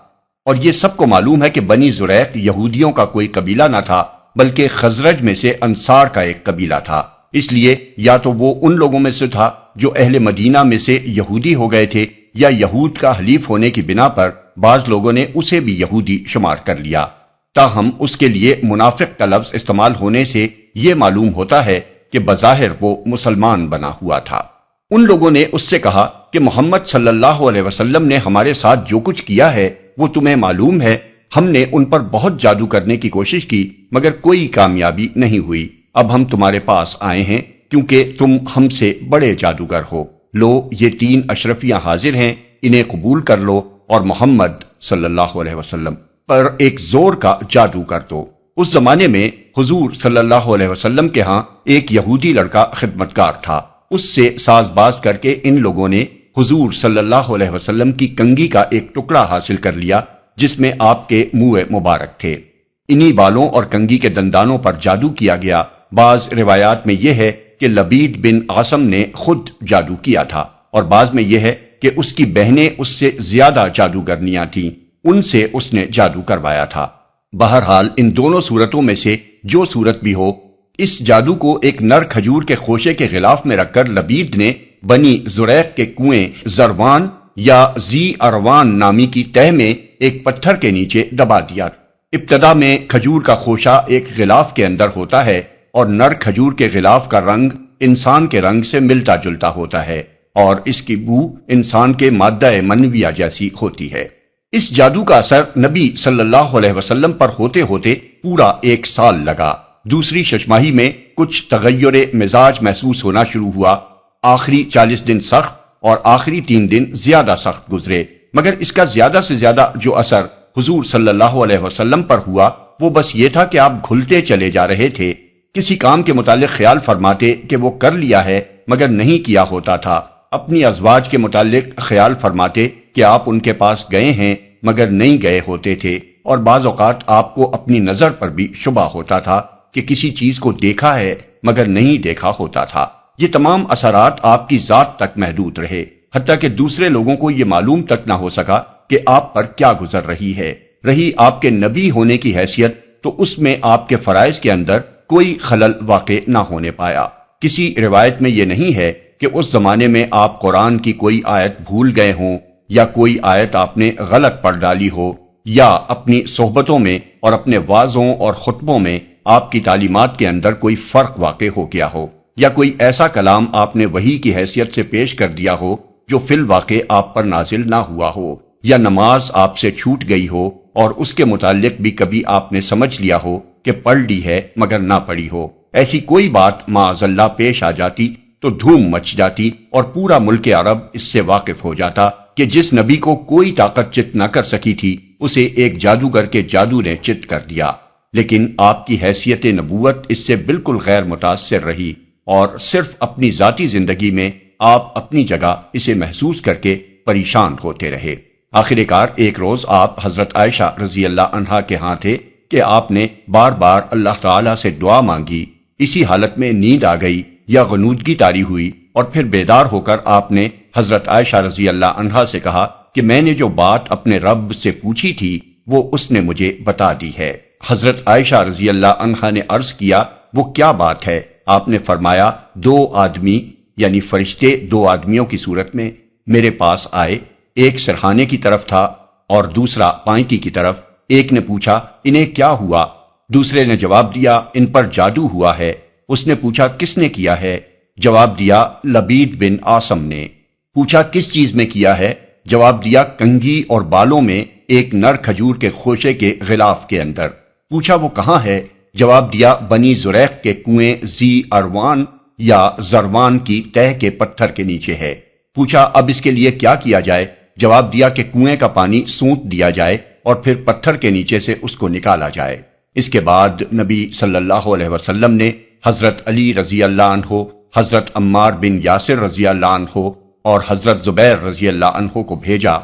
اور یہ سب کو معلوم ہے کہ بنی زریق یہودیوں کا کوئی قبیلہ نہ تھا بلکہ خزرج میں سے انصار کا ایک قبیلہ تھا۔ اس لیے یا تو وہ ان لوگوں میں سے تھا جو اہل مدینہ میں سے یہودی ہو گئے تھے، یا یہود کا حلیف ہونے کی بنا پر بعض لوگوں نے اسے بھی یہودی شمار کر لیا۔ تاہم اس کے لیے منافق کا لفظ استعمال ہونے سے یہ معلوم ہوتا ہے کہ بظاہر وہ مسلمان بنا ہوا تھا۔ ان لوگوں نے اس سے کہا کہ محمد صلی اللہ علیہ وسلم نے ہمارے ساتھ جو کچھ کیا ہے وہ تمہیں معلوم ہے، ہم نے ان پر بہت جادو کرنے کی کوشش کی مگر کوئی کامیابی نہیں ہوئی، اب ہم تمہارے پاس آئے ہیں کیونکہ تم ہم سے بڑے جادوگر ہو، لو یہ 3 اشرفیاں حاضر ہیں، انہیں قبول کر لو اور محمد صلی اللہ علیہ وسلم پر ایک زور کا جادو کر دو۔ اس زمانے میں حضور صلی اللہ علیہ وسلم کے ہاں ایک یہودی لڑکا خدمتگار تھا، اس سے ساز باز کر کے ان لوگوں نے حضور صلی اللہ علیہ وسلم کی کنگھی کا ایک ٹکڑا حاصل کر لیا جس میں آپ کے منہ مبارک تھے۔ انہی بالوں اور کنگھی کے دندانوں پر جادو کیا گیا۔ بعض روایات میں یہ ہے کہ لبید بن عاصم نے خود جادو کیا تھا، اور بعض میں یہ ہے کہ اس کی بہنیں اس سے زیادہ جادوگرنیاں تھیں، ان سے اس نے جادو کروایا تھا۔ بہرحال ان دونوں صورتوں میں سے جو صورت بھی ہو، اس جادو کو ایک نر کھجور کے خوشے کے غلاف میں رکھ کر لبید نے بنی زریق کے کنویں زروان یا زی اروان نامی کی تہ میں ایک پتھر کے نیچے دبا دیا۔ ابتدا میں کھجور کا خوشہ ایک غلاف کے اندر ہوتا ہے اور نر کھجور کے غلاف کا رنگ انسان کے رنگ سے ملتا جلتا ہوتا ہے اور اس کی بو انسان کے مادہ منویہ جیسی ہوتی ہے۔ اس جادو کا اثر نبی صلی اللہ علیہ وسلم پر ہوتے ہوتے پورا 1 سال لگا۔ دوسری ششماہی میں کچھ تغیر مزاج محسوس ہونا شروع ہوا۔ آخری 40 دن سخت اور آخری 3 دن زیادہ سخت گزرے، مگر اس کا زیادہ سے زیادہ جو اثر حضور صلی اللہ علیہ وسلم پر ہوا وہ بس یہ تھا کہ آپ گھلتے چلے جا رہے تھے، کسی کام کے متعلق خیال فرماتے کہ وہ کر لیا ہے مگر نہیں کیا ہوتا تھا، اپنی ازواج کے متعلق خیال فرماتے کہ آپ ان کے پاس گئے ہیں مگر نہیں گئے ہوتے تھے، اور بعض اوقات آپ کو اپنی نظر پر بھی شبہ ہوتا تھا کہ کسی چیز کو دیکھا ہے مگر نہیں دیکھا ہوتا تھا۔ یہ تمام اثرات آپ کی ذات تک محدود رہے، حتیٰ کہ دوسرے لوگوں کو یہ معلوم تک نہ ہو سکا کہ آپ پر کیا گزر رہی ہے۔ رہی آپ کے نبی ہونے کی حیثیت تو اس میں آپ کے فرائض کے اندر کوئی خلل واقع نہ ہونے پایا۔ کسی روایت میں یہ نہیں ہے کہ اس زمانے میں آپ قرآن کی کوئی آیت بھول گئے ہوں یا کوئی آیت آپ نے غلط پڑھ ڈالی ہو، یا اپنی صحبتوں میں اور اپنے وعظوں اور خطبوں میں آپ کی تعلیمات کے اندر کوئی فرق واقع ہو گیا ہو، یا کوئی ایسا کلام آپ نے وحی کی حیثیت سے پیش کر دیا ہو جو فی الواقع آپ پر نازل نہ ہوا ہو، یا نماز آپ سے چھوٹ گئی ہو اور اس کے متعلق بھی کبھی آپ نے سمجھ لیا ہو کہ پڑھ لی ہے مگر نہ پڑھی ہو۔ ایسی کوئی بات معاذ اللہ پیش آ جاتی تو دھوم مچ جاتی اور پورا ملک عرب اس سے واقف ہو جاتا کہ جس نبی کو کوئی طاقت چت نہ کر سکی تھی اسے ایک جادوگر کے جادو نے چت کر دیا۔ لیکن آپ کی حیثیت نبوت اس سے بالکل غیر متاثر رہی، اور صرف اپنی ذاتی زندگی میں آپ اپنی جگہ اسے محسوس کر کے پریشان ہوتے رہے۔ آخر کار ایک روز آپ حضرت عائشہ رضی اللہ عنہا کے ہاں تھے کہ آپ نے بار بار اللہ تعالیٰ سے دعا مانگی۔ اسی حالت میں نیند آ گئی یا غنودگی طاری ہوئی اور پھر بیدار ہو کر آپ نے حضرت عائشہ رضی اللہ عنہا سے کہا کہ میں نے جو بات اپنے رب سے پوچھی تھی وہ اس نے مجھے بتا دی ہے۔ حضرت عائشہ رضی اللہ عنہا نے عرض کیا وہ کیا بات ہے؟ آپ نے فرمایا 2 آدمی یعنی فرشتے 2 آدمیوں کی صورت میں میرے پاس آئے، ایک سرخانے کی طرف تھا اور دوسرا پائنٹی کی طرف۔ ایک نے پوچھا انہیں کیا ہوا؟ دوسرے نے جواب دیا ان پر جادو ہوا ہے۔ اس نے پوچھا کس نے کیا ہے؟ جواب دیا لبید بن عاصم نے۔ پوچھا کس چیز میں کیا ہے؟ جواب دیا کنگھی اور بالوں میں ایک نر کھجور کے خوشے کے غلاف کے اندر۔ پوچھا وہ کہاں ہے؟ جواب دیا بنی زریق کے کنویں زی اروان یا زروان کی تہ کے پتھر کے نیچے ہے۔ پوچھا اب اس کے لیے کیا کیا جائے؟ جواب دیا کہ کنویں کا پانی سونت دیا جائے اور پھر پتھر کے نیچے سے اس کو نکالا جائے۔ اس کے بعد نبی صلی اللہ علیہ وسلم نے حضرت علی رضی اللہ عنہ، حضرت عمار بن یاسر رضی اللہ عنہ اور حضرت زبیر رضی اللہ عنہ کو بھیجا۔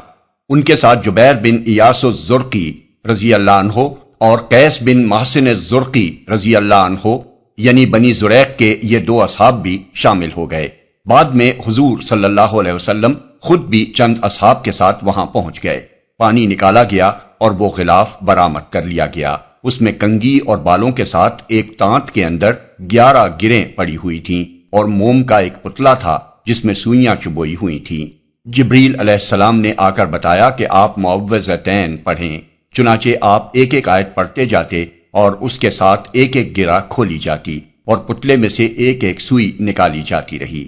ان کے ساتھ جبیر بن ایاس الزرقی رضی اللہ عنہ اور قیس بن محسن الزرقی رضی اللہ عنہ یعنی بنی زریق کے یہ 2 اصحاب بھی شامل ہو گئے۔ بعد میں حضور صلی اللہ علیہ وسلم خود بھی چند اصحاب کے ساتھ وہاں پہنچ گئے۔ پانی نکالا گیا اور وہ غلاف برآمد کر لیا گیا۔ اس میں کنگھی اور بالوں کے ساتھ ایک تانت کے اندر 11 گریں پڑی ہوئی تھیں اور موم کا ایک پتلا تھا جس میں سوئیاں چبوئی ہوئی تھیں۔ جبریل علیہ السلام نے آ کر بتایا کہ آپ معوذتین پڑھیں۔ چنانچہ آپ ایک ایک آیت پڑھتے جاتے اور اس کے ساتھ ایک ایک گرہ کھولی جاتی اور پتلے میں سے ایک ایک سوئی نکالی جاتی رہی۔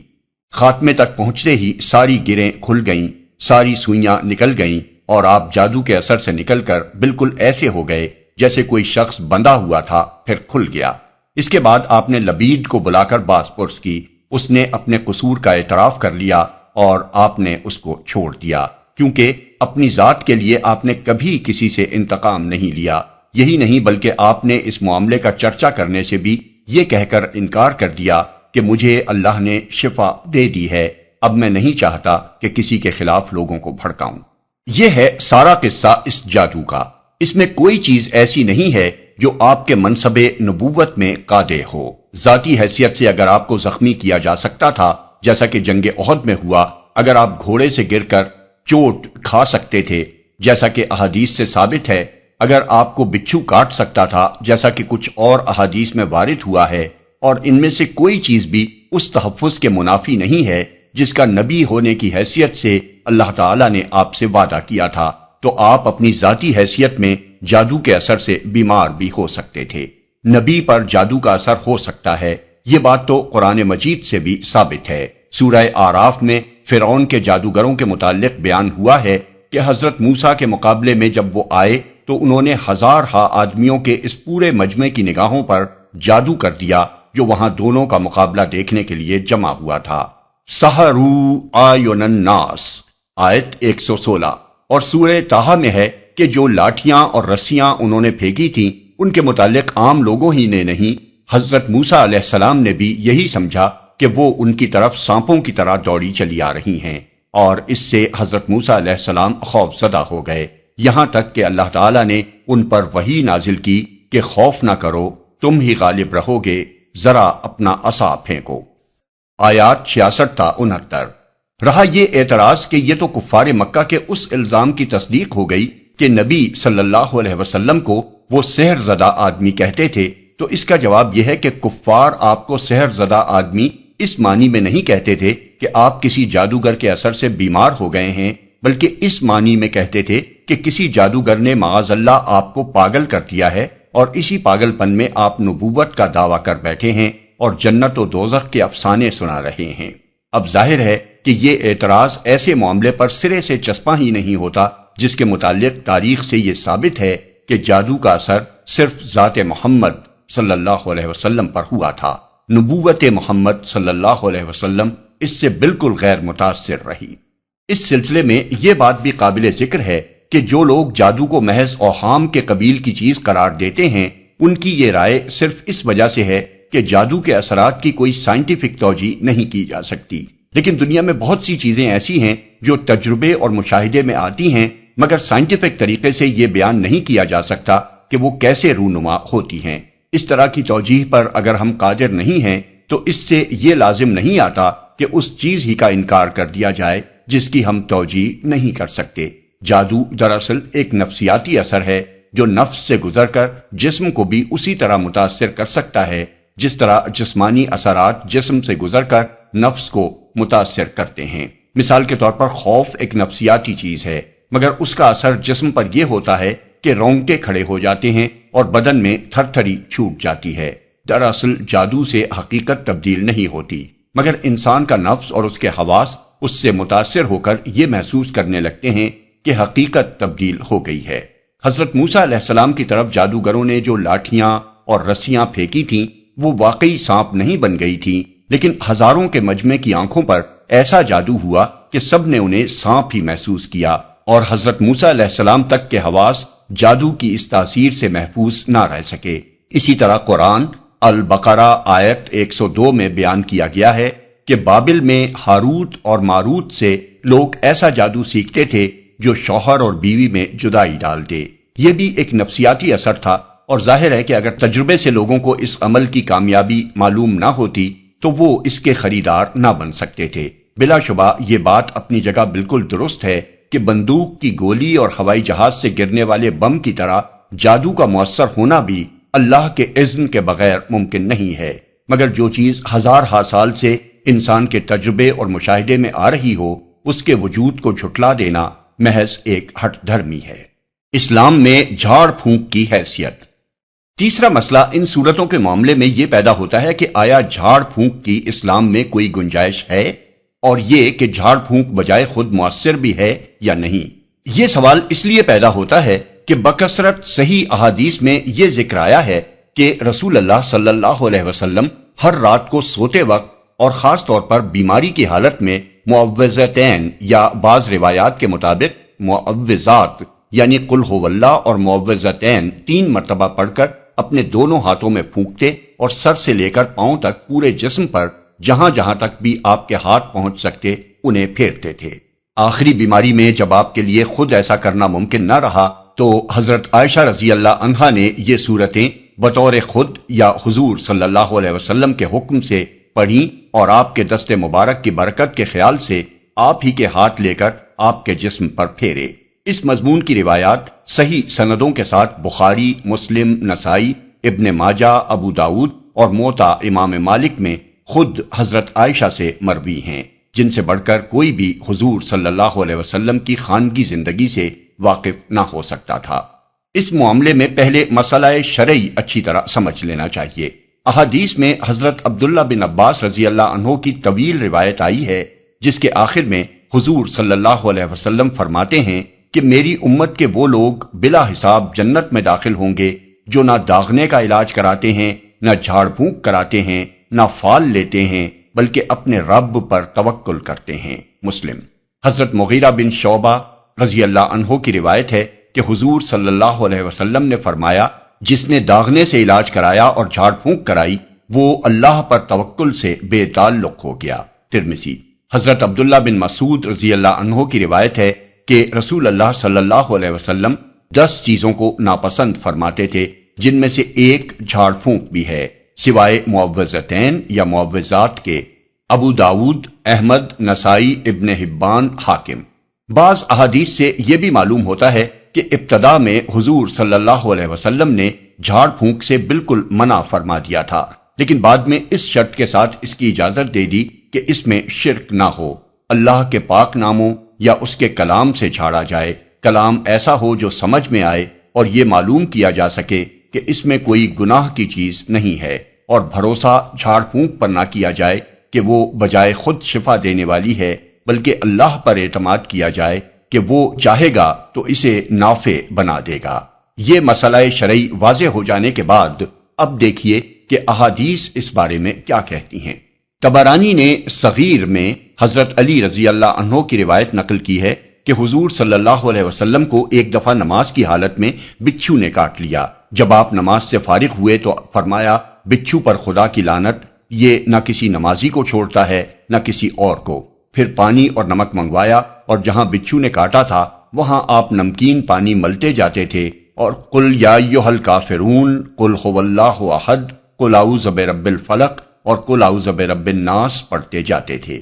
خاتمے تک پہنچتے ہی ساری گریں کھل گئیں، ساری سوئیاں نکل گئیں اور آپ جادو کے اثر سے نکل کر بالکل ایسے ہو گئے جیسے کوئی شخص بندھا ہوا تھا، پھر کھل گیا۔ اس کے بعد آپ نے لبید کو بلا کر باز پرس کی۔ اس نے اپنے قصور کا اعتراف کر لیا اور آپ نے اس کو چھوڑ دیا، کیونکہ اپنی ذات کے لیے آپ نے کبھی کسی سے انتقام نہیں لیا۔ یہی نہیں بلکہ آپ نے اس معاملے کا چرچا کرنے سے بھی یہ کہہ کر انکار کر دیا کہ مجھے اللہ نے شفا دے دی ہے، اب میں نہیں چاہتا کہ کسی کے خلاف لوگوں کو بھڑکاؤں۔ یہ ہے سارا قصہ اس جادو کا۔ اس میں کوئی چیز ایسی نہیں ہے جو آپ کے منصب نبوت میں قادح ہو۔ ذاتی حیثیت سے اگر آپ کو زخمی کیا جا سکتا تھا جیسا کہ جنگ احد میں ہوا، اگر آپ گھوڑے سے گر کر چوٹ کھا سکتے تھے جیسا کہ احادیث سے ثابت ہے، اگر آپ کو بچھو کاٹ سکتا تھا جیسا کہ کچھ اور احادیث میں وارد ہوا ہے، اور ان میں سے کوئی چیز بھی اس تحفظ کے منافی نہیں ہے جس کا نبی ہونے کی حیثیت سے اللہ تعالیٰ نے آپ سے وعدہ کیا تھا، تو آپ اپنی ذاتی حیثیت میں جادو کے اثر سے بیمار بھی ہو سکتے تھے۔ نبی پر جادو کا اثر ہو سکتا ہے، یہ بات تو قرآن مجید سے بھی ثابت ہے۔ سورہ اعراف میں فرعون کے جادوگروں کے متعلق بیان ہوا ہے کہ حضرت موسیٰ کے مقابلے میں جب وہ آئے تو انہوں نے 1000 آدمیوں کے اس پورے مجمع کی نگاہوں پر جادو کر دیا جو وہاں دونوں کا مقابلہ دیکھنے کے لیے جمع ہوا تھا۔ سحروا اعین الناس آیت 116۔ اور سورہ طٰہٰ میں ہے کہ جو لاٹھیاں اور رسیاں انہوں نے پھینکی تھیں ان کے متعلق عام لوگوں ہی نے نہیں، حضرت موسیٰ علیہ السلام نے بھی یہی سمجھا کہ وہ ان کی طرف سانپوں کی طرح دوڑی چلی آ رہی ہیں، اور اس سے حضرت موسیٰ علیہ السلام خوف زدہ ہو گئے، یہاں تک کہ اللہ تعالیٰ نے ان پر وحی نازل کی کہ خوف نہ کرو، تم ہی غالب رہو گے، ذرا اپنا عصا پھینکو۔ آیات 66 تا 69۔ رہا یہ اعتراض کہ یہ تو کفار مکہ کے اس الزام کی تصدیق ہو گئی کہ نبی صلی اللہ علیہ وسلم کو وہ سحر زدہ آدمی کہتے تھے، تو اس کا جواب یہ ہے کہ کفار آپ کو سحر زدہ آدمی اس معنی میں نہیں کہتے تھے کہ آپ کسی جادوگر کے اثر سے بیمار ہو گئے ہیں، بلکہ اس معنی میں کہتے تھے کہ کسی جادوگر نے معاذ اللہ آپ کو پاگل کر دیا ہے، اور اسی پاگل پن میں آپ نبوت کا دعویٰ کر بیٹھے ہیں اور جنت و دوزخ کے افسانے سنا رہے ہیں۔ اب ظاہر ہے کہ یہ اعتراض ایسے معاملے پر سرے سے چسپاں ہی نہیں ہوتا جس کے متعلق تاریخ سے یہ ثابت ہے کہ جادو کا اثر صرف ذات محمد صلی اللہ علیہ وسلم پر ہوا تھا۔ نبوت محمد صلی اللہ علیہ وسلم اس سے بالکل غیر متاثر رہی۔ اس سلسلے میں یہ بات بھی قابل ذکر ہے کہ جو لوگ جادو کو محض اوہام کے قبیل کی چیز قرار دیتے ہیں، ان کی یہ رائے صرف اس وجہ سے ہے کہ جادو کے اثرات کی کوئی سائنٹیفک توجیہ نہیں کی جا سکتی، لیکن دنیا میں بہت سی چیزیں ایسی ہیں جو تجربے اور مشاہدے میں آتی ہیں، مگر سائنٹیفک طریقے سے یہ بیان نہیں کیا جا سکتا کہ وہ کیسے رونما ہوتی ہیں۔ اس طرح کی توجیہ پر اگر ہم قادر نہیں ہیں تو اس سے یہ لازم نہیں آتا کہ اس چیز ہی کا انکار کر دیا جائے جس کی ہم توجیہ نہیں کر سکتے۔ جادو دراصل ایک نفسیاتی اثر ہے جو نفس سے گزر کر جسم کو بھی اسی طرح متاثر کر سکتا ہے جس طرح جسمانی اثرات جسم سے گزر کر نفس کو متاثر کرتے ہیں۔ مثال کے طور پر خوف ایک نفسیاتی چیز ہے، مگر اس کا اثر جسم پر یہ ہوتا ہے کہ رونگٹے کھڑے ہو جاتے ہیں اور بدن میں تھر تھری چھوٹ جاتی ہے۔ دراصل جادو سے حقیقت تبدیل نہیں ہوتی، مگر انسان کا نفس اور اس کے حواس اس سے متاثر ہو کر یہ محسوس کرنے لگتے ہیں کہ حقیقت تبدیل ہو گئی ہے۔ حضرت موسیٰ علیہ السلام کی طرف جادوگروں نے جو لاٹھیاں اور رسیاں پھینکی تھیں وہ واقعی سانپ نہیں بن گئی تھیں، لیکن ہزاروں کے مجمع کی آنکھوں پر ایسا جادو ہوا کہ سب نے انہیں سانپ ہی محسوس کیا، اور حضرت موسیٰ علیہ السلام تک کے حواس جادو کی اس تاثیر سے محفوظ نہ رہ سکے۔ اسی طرح قرآن البقرہ آیت 102 میں بیان کیا گیا ہے کہ بابل میں ہاروت اور ماروت سے لوگ ایسا جادو سیکھتے تھے جو شوہر اور بیوی میں جدائی ڈال دے۔ یہ بھی ایک نفسیاتی اثر تھا، اور ظاہر ہے کہ اگر تجربے سے لوگوں کو اس عمل کی کامیابی معلوم نہ ہوتی تو وہ اس کے خریدار نہ بن سکتے تھے۔ بلا شبہ یہ بات اپنی جگہ بالکل درست ہے کہ بندوق کی گولی اور ہوائی جہاز سے گرنے والے بم کی طرح جادو کا مؤثر ہونا بھی اللہ کے اذن کے بغیر ممکن نہیں ہے، مگر جو چیز ہزار سال سے انسان کے تجربے اور مشاہدے میں آ رہی ہو اس کے وجود کو جھٹلا دینا محض ایک ہٹ دھرمی ہے۔ اسلام میں جھاڑ پھونک کی حیثیت۔ تیسرا مسئلہ ان صورتوں کے معاملے میں یہ پیدا ہوتا ہے کہ آیا جھاڑ پھونک کی اسلام میں کوئی گنجائش ہے، اور یہ کہ جھاڑ پھونک بجائے خود مؤثر بھی ہے یا نہیں۔ یہ سوال اس لیے پیدا ہوتا ہے کہ بکثرت صحیح احادیث میں یہ ذکر آیا ہے کہ رسول اللہ صلی اللہ علیہ وسلم ہر رات کو سوتے وقت اور خاص طور پر بیماری کی حالت میں معوذتین یا بعض روایات کے مطابق معوذات یعنی قل ہو اللہ اور معوذتین 3 مرتبہ پڑھ کر اپنے دونوں ہاتھوں میں پھونکتے اور سر سے لے کر پاؤں تک پورے جسم پر جہاں جہاں تک بھی آپ کے ہاتھ پہنچ سکتے انہیں پھیرتے تھے۔ آخری بیماری میں جب آپ کے لیے خود ایسا کرنا ممکن نہ رہا تو حضرت عائشہ رضی اللہ عنہا نے یہ صورتیں بطور خود یا حضور صلی اللہ علیہ وسلم کے حکم سے پڑھی اور آپ کے دست مبارک کی برکت کے خیال سے آپ ہی کے ہاتھ لے کر آپ کے جسم پر پھیرے۔ اس مضمون کی روایات صحیح سندوں کے ساتھ بخاری، مسلم، نسائی، ابن ماجہ، ابو داود اور موطا امام مالک میں خود حضرت عائشہ سے مروی ہیں، جن سے بڑھ کر کوئی بھی حضور صلی اللہ علیہ وسلم کی خانگی زندگی سے واقف نہ ہو سکتا تھا۔ اس معاملے میں پہلے مسئلہ شرعی اچھی طرح سمجھ لینا چاہیے۔ احادیث میں حضرت عبداللہ بن عباس رضی اللہ عنہ کی طویل روایت آئی ہے جس کے آخر میں حضور صلی اللہ علیہ وسلم فرماتے ہیں کہ میری امت کے وہ لوگ بلا حساب جنت میں داخل ہوں گے جو نہ داغنے کا علاج کراتے ہیں، نہ جھاڑ پھونک کراتے ہیں، نہ فال لیتے ہیں، بلکہ اپنے رب پر توکل کرتے ہیں۔ مسلم۔ حضرت مغیرہ بن شعبہ رضی اللہ عنہ کی روایت ہے کہ حضور صلی اللہ علیہ وسلم نے فرمایا جس نے داغنے سے علاج کرایا اور جھاڑ پھونک کرائی وہ اللہ پر توکل سے بے تعلق ہو گیا۔ ترمذی۔ حضرت عبداللہ بن مسعود رضی اللہ عنہ کی روایت ہے کہ رسول اللہ صلی اللہ علیہ وسلم 10 چیزوں کو ناپسند فرماتے تھے جن میں سے ایک جھاڑ پھونک بھی ہے سوائے معوذتین یا معوذات کے۔ ابو داود، احمد، نسائی، ابن حبان، حاکم۔ بعض احادیث سے یہ بھی معلوم ہوتا ہے کہ ابتدا میں حضور صلی اللہ علیہ وسلم نے جھاڑ پھونک سے بالکل منع فرما دیا تھا، لیکن بعد میں اس شرط کے ساتھ اس کی اجازت دے دی کہ اس میں شرک نہ ہو، اللہ کے پاک ناموں یا اس کے کلام سے جھاڑا جائے، کلام ایسا ہو جو سمجھ میں آئے اور یہ معلوم کیا جا سکے کہ اس میں کوئی گناہ کی چیز نہیں ہے، اور بھروسہ جھاڑ پھونک پر نہ کیا جائے کہ وہ بجائے خود شفا دینے والی ہے، بلکہ اللہ پر اعتماد کیا جائے کہ وہ چاہے گا تو اسے نافع بنا دے گا۔ یہ مسئلہ شرعی واضح ہو جانے کے بعد اب دیکھیے کہ احادیث اس بارے میں کیا کہتی ہیں۔ طبرانی نے صغیر میں حضرت علی رضی اللہ عنہ کی روایت نقل کی ہے کہ حضور صلی اللہ علیہ وسلم کو ایک دفعہ نماز کی حالت میں بچھو نے کاٹ لیا۔ جب آپ نماز سے فارغ ہوئے تو فرمایا بچھو پر خدا کی لعنت، یہ نہ کسی نمازی کو چھوڑتا ہے نہ کسی اور کو۔ پھر پانی اور نمک منگوایا، اور جہاں بچھو نے کاٹا تھا وہاں آپ نمکین پانی ملتے جاتے تھے اور قل یا ایھا الکافرون، قل ھو اللہ احد، قل اعوذ برب الفلق اور قل اعوذ برب الناس پڑھتے جاتے تھے۔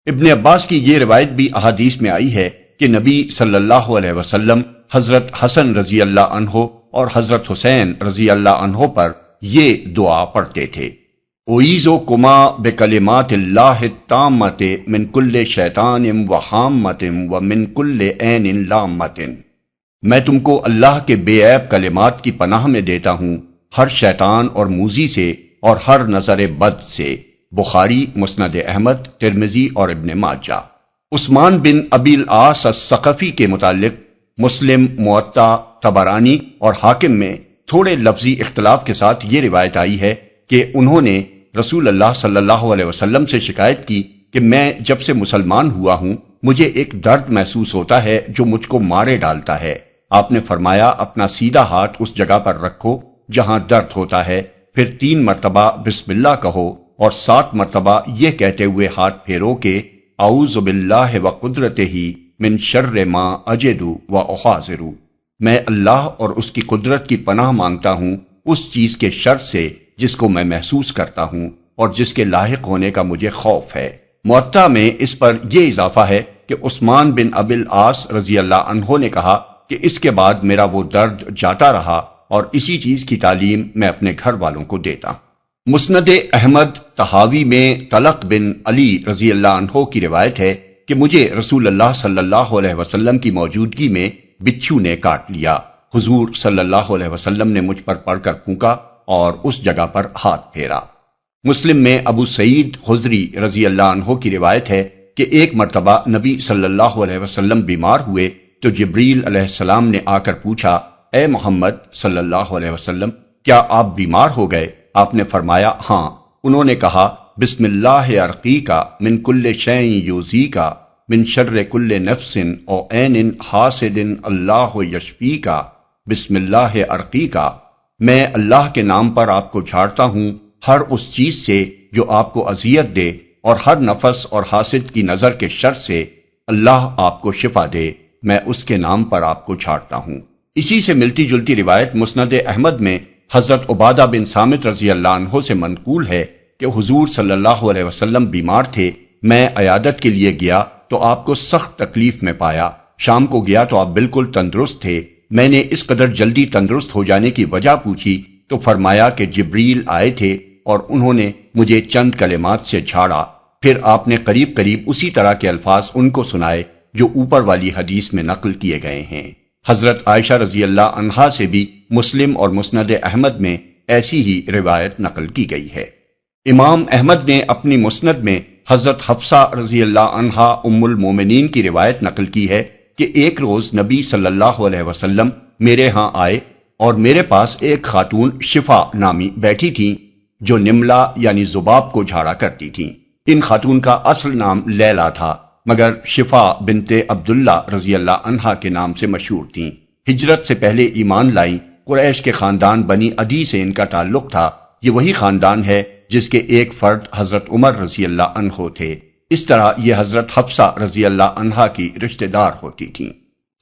ابن عباس کی یہ روایت بھی احادیث میں آئی ہے کہ نبی صلی اللہ علیہ وسلم حضرت حسن رضی اللہ عنہ اور حضرت حسین رضی اللہ عنہ پر یہ دعا پڑھتے تھے: اعیذکما بکلمات اللہ التامۃ من کل شیطان وہامۃ ومن کل عین لامۃ۔ میں تم کو اللہ کے بے عیب کلمات کی پناہ میں دیتا ہوں ہر شیطان اور موذی سے اور ہر نظر بد سے۔ بخاری، مسند احمد، ترمذی اور ابن ماجہ۔ عثمان بن ابی العاص الثقفی کے متعلق مسلم، موطا، طبرانی اور حاکم میں تھوڑے لفظی اختلاف کے ساتھ یہ روایت آئی ہے کہ انہوں نے رسول اللہ صلی اللہ علیہ وسلم سے شکایت کی کہ میں جب سے مسلمان ہوا ہوں مجھے ایک درد محسوس ہوتا ہے جو مجھ کو مارے ڈالتا ہے۔ آپ نے فرمایا اپنا سیدھا ہاتھ اس جگہ پر رکھو جہاں درد ہوتا ہے، پھر 3 مرتبہ بسم اللہ کہو اور 7 مرتبہ یہ کہتے ہوئے ہاتھ پھیرو کہ اعوذ باللہ وقدرتہ من شر ما اجد واحاذر۔ میں اللہ اور اس کی قدرت کی پناہ مانگتا ہوں اس چیز کے شر سے جس کو میں محسوس کرتا ہوں اور جس کے لاحق ہونے کا مجھے خوف ہے۔ موطا میں اس پر یہ اضافہ ہے کہ عثمان بن ابی العاص رضی اللہ عنہ نے کہا کہ اس کے بعد میرا وہ درد جاتا رہا اور اسی چیز کی تعلیم میں اپنے گھر والوں کو دیتا ہوں۔ مسند احمد طحاوی میں طلق بن علی رضی اللہ عنہ کی روایت ہے کہ مجھے رسول اللہ صلی اللہ علیہ وسلم کی موجودگی میں بچھو نے کاٹ لیا۔ حضور صلی اللہ علیہ وسلم نے مجھ پر پڑھ کر پھونکا اور اس جگہ پر ہاتھ پھیرا۔ مسلم میں ابو سعید خضری رضی اللہ عنہ کی روایت ہے کہ ایک مرتبہ نبی صلی اللہ علیہ وسلم بیمار ہوئے تو جبریل علیہ السلام نے آ کر پوچھا: اے محمد صلی اللہ علیہ وسلم، کیا آپ بیمار ہو گئے؟ آپ نے فرمایا ہاں۔ انہوں نے کہا: بسم اللہ ارقیکا من کل شیء یؤذیکا من شر کل نفس او عین حاسد اللہ یشفیکا، بسم اللہ ارقیکا۔ میں اللہ کے نام پر آپ کو جھاڑتا ہوں ہر اس چیز سے جو آپ کو اذیت دے اور ہر نفس اور حاسد کی نظر کے شر سے اللہ آپ کو شفا دے، میں اس کے نام پر آپ کو جھاڑتا ہوں۔ اسی سے ملتی جلتی روایت مسند احمد میں حضرت عبادہ بن صامت رضی اللہ عنہ سے منقول ہے کہ حضور صلی اللہ علیہ وسلم بیمار تھے، میں عیادت کے لیے گیا تو آپ کو سخت تکلیف میں پایا۔ شام کو گیا تو آپ بالکل تندرست تھے۔ میں نے اس قدر جلدی تندرست ہو جانے کی وجہ پوچھی تو فرمایا کہ جبریل آئے تھے اور انہوں نے مجھے چند کلمات سے جھاڑا۔ پھر آپ نے قریب قریب اسی طرح کے الفاظ ان کو سنائے جو اوپر والی حدیث میں نقل کیے گئے ہیں۔ حضرت عائشہ رضی اللہ عنہا سے بھی مسلم اور مسند احمد میں ایسی ہی روایت نقل کی گئی ہے۔ امام احمد نے اپنی مسند میں حضرت حفصہ رضی اللہ عنہا ام المومنین کی روایت نقل کی ہے کہ ایک روز نبی صلی اللہ علیہ وسلم میرے ہاں آئے اور میرے پاس ایک خاتون شفا نامی بیٹھی تھی جو نملہ یعنی ذباب کو جھاڑا کرتی تھیں۔ ان خاتون کا اصل نام لیلا تھا مگر شفا بنت عبداللہ رضی اللہ عنہا کے نام سے مشہور تھیں۔ ہجرت سے پہلے ایمان لائیں۔ قریش کے خاندان بنی عدی سے ان کا تعلق تھا۔ یہ وہی خاندان ہے جس کے ایک فرد حضرت عمر رضی اللہ عنہ تھے۔ اس طرح یہ حضرت حفصہ رضی اللہ عنہا کی رشتہ دار ہوتی تھیں۔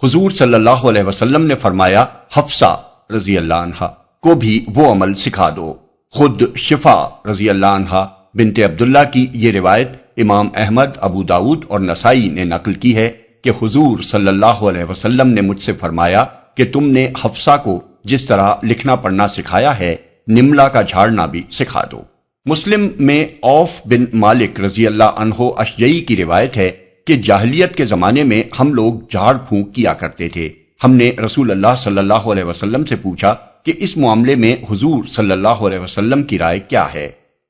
حضور صلی اللہ علیہ وسلم نے فرمایا حفصہ رضی اللہ عنہا کو بھی وہ عمل سکھا دو۔ خود شفا رضی اللہ عنہا بنت عبداللہ کی یہ روایت امام احمد، ابو داؤد اور نسائی نے نقل کی ہے کہ حضور صلی اللہ علیہ وسلم نے مجھ سے فرمایا کہ تم نے حفصہ کو جس طرح لکھنا پڑھنا سکھایا ہے نملہ کا جھاڑنا بھی سکھا دو۔ مسلم میں عوف بن مالک رضی اللہ عنہ اشجعی کی روایت ہے کہ جاہلیت کے زمانے میں ہم لوگ جھاڑ پھونک کیا کرتے تھے۔ ہم نے رسول اللہ صلی اللہ علیہ وسلم سے پوچھا کہ اس معاملے میں حضور صلی اللہ علیہ وسلم کی رائے کیا ہے؟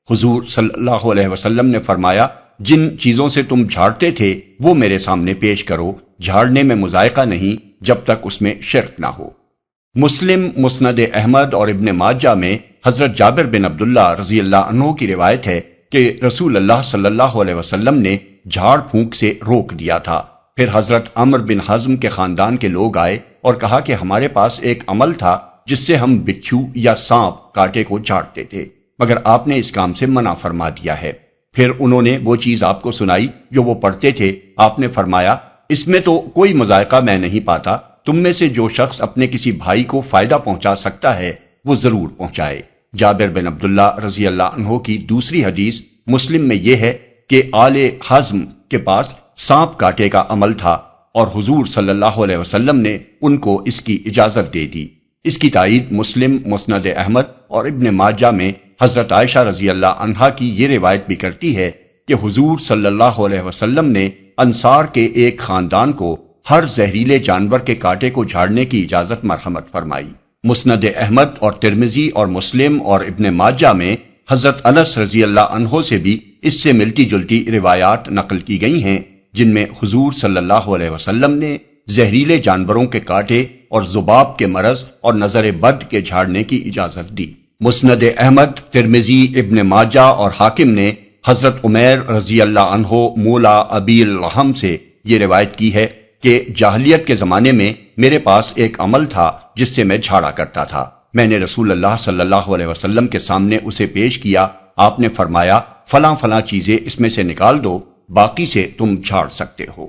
حضور صلی اللہ علیہ وسلم نے فرمایا جن چیزوں سے تم جھاڑتے تھے وہ میرے سامنے پیش کرو، جھاڑنے میں مذائقہ نہیں جب تک اس میں شرک نہ ہو۔ مسلم، مسند احمد اور ابن ماجہ میں حضرت جابر بن عبداللہ رضی اللہ عنہ کی روایت ہے کہ رسول اللہ صلی اللہ علیہ وسلم نے جھاڑ پھونک سے روک دیا تھا۔ پھر حضرت عمر بن حزم کے خاندان کے لوگ آئے اور کہا کہ ہمارے پاس ایک عمل تھا جس سے ہم بچھو یا سانپ کاٹے کو جھاڑتے تھے مگر آپ نے اس کام سے منع فرما دیا ہے۔ پھر انہوں نے وہ چیز آپ کو سنائی جو وہ پڑھتے تھے۔ آپ نے فرمایا اس میں تو کوئی مذائقہ میں نہیں پاتا، تم میں سے جو شخص اپنے کسی بھائی کو فائدہ پہنچا سکتا ہے وہ ضرور پہنچائے۔ جابر بن عبداللہ رضی اللہ عنہ کی دوسری حدیث مسلم میں یہ ہے کہ آل حزم کے پاس سانپ کاٹے کا عمل تھا اور حضور صلی اللہ علیہ وسلم نے ان کو اس کی اجازت دے دی۔ اس کی تائید مسلم، مسند احمد اور ابن ماجہ میں حضرت عائشہ رضی اللہ عنہا کی یہ روایت بھی کرتی ہے کہ حضور صلی اللہ علیہ وسلم نے انصار کے ایک خاندان کو ہر زہریلے جانور کے کانٹے کو جھاڑنے کی اجازت مرحمت فرمائی۔ مسند احمد اور ترمذی اور مسلم اور ابن ماجہ میں حضرت انس رضی اللہ عنہ سے بھی اس سے ملتی جلتی روایات نقل کی گئی ہیں، جن میں حضور صلی اللہ علیہ وسلم نے زہریلے جانوروں کے کانٹے اور ذباب کے مرض اور نظر بد کے جھاڑنے کی اجازت دی۔ مسند احمد، ترمذی، ابن ماجہ اور حاکم نے حضرت عمیر رضی اللہ عنہ مولا ابی الرحم سے یہ روایت کی ہے کہ جاہلیت کے زمانے میں میرے پاس ایک عمل تھا جس سے میں جھاڑا کرتا تھا۔ میں نے رسول اللہ صلی اللہ علیہ وسلم کے سامنے اسے پیش کیا۔ آپ نے فرمایا فلاں فلاں چیزیں اس میں سے نکال دو، باقی سے تم جھاڑ سکتے ہو۔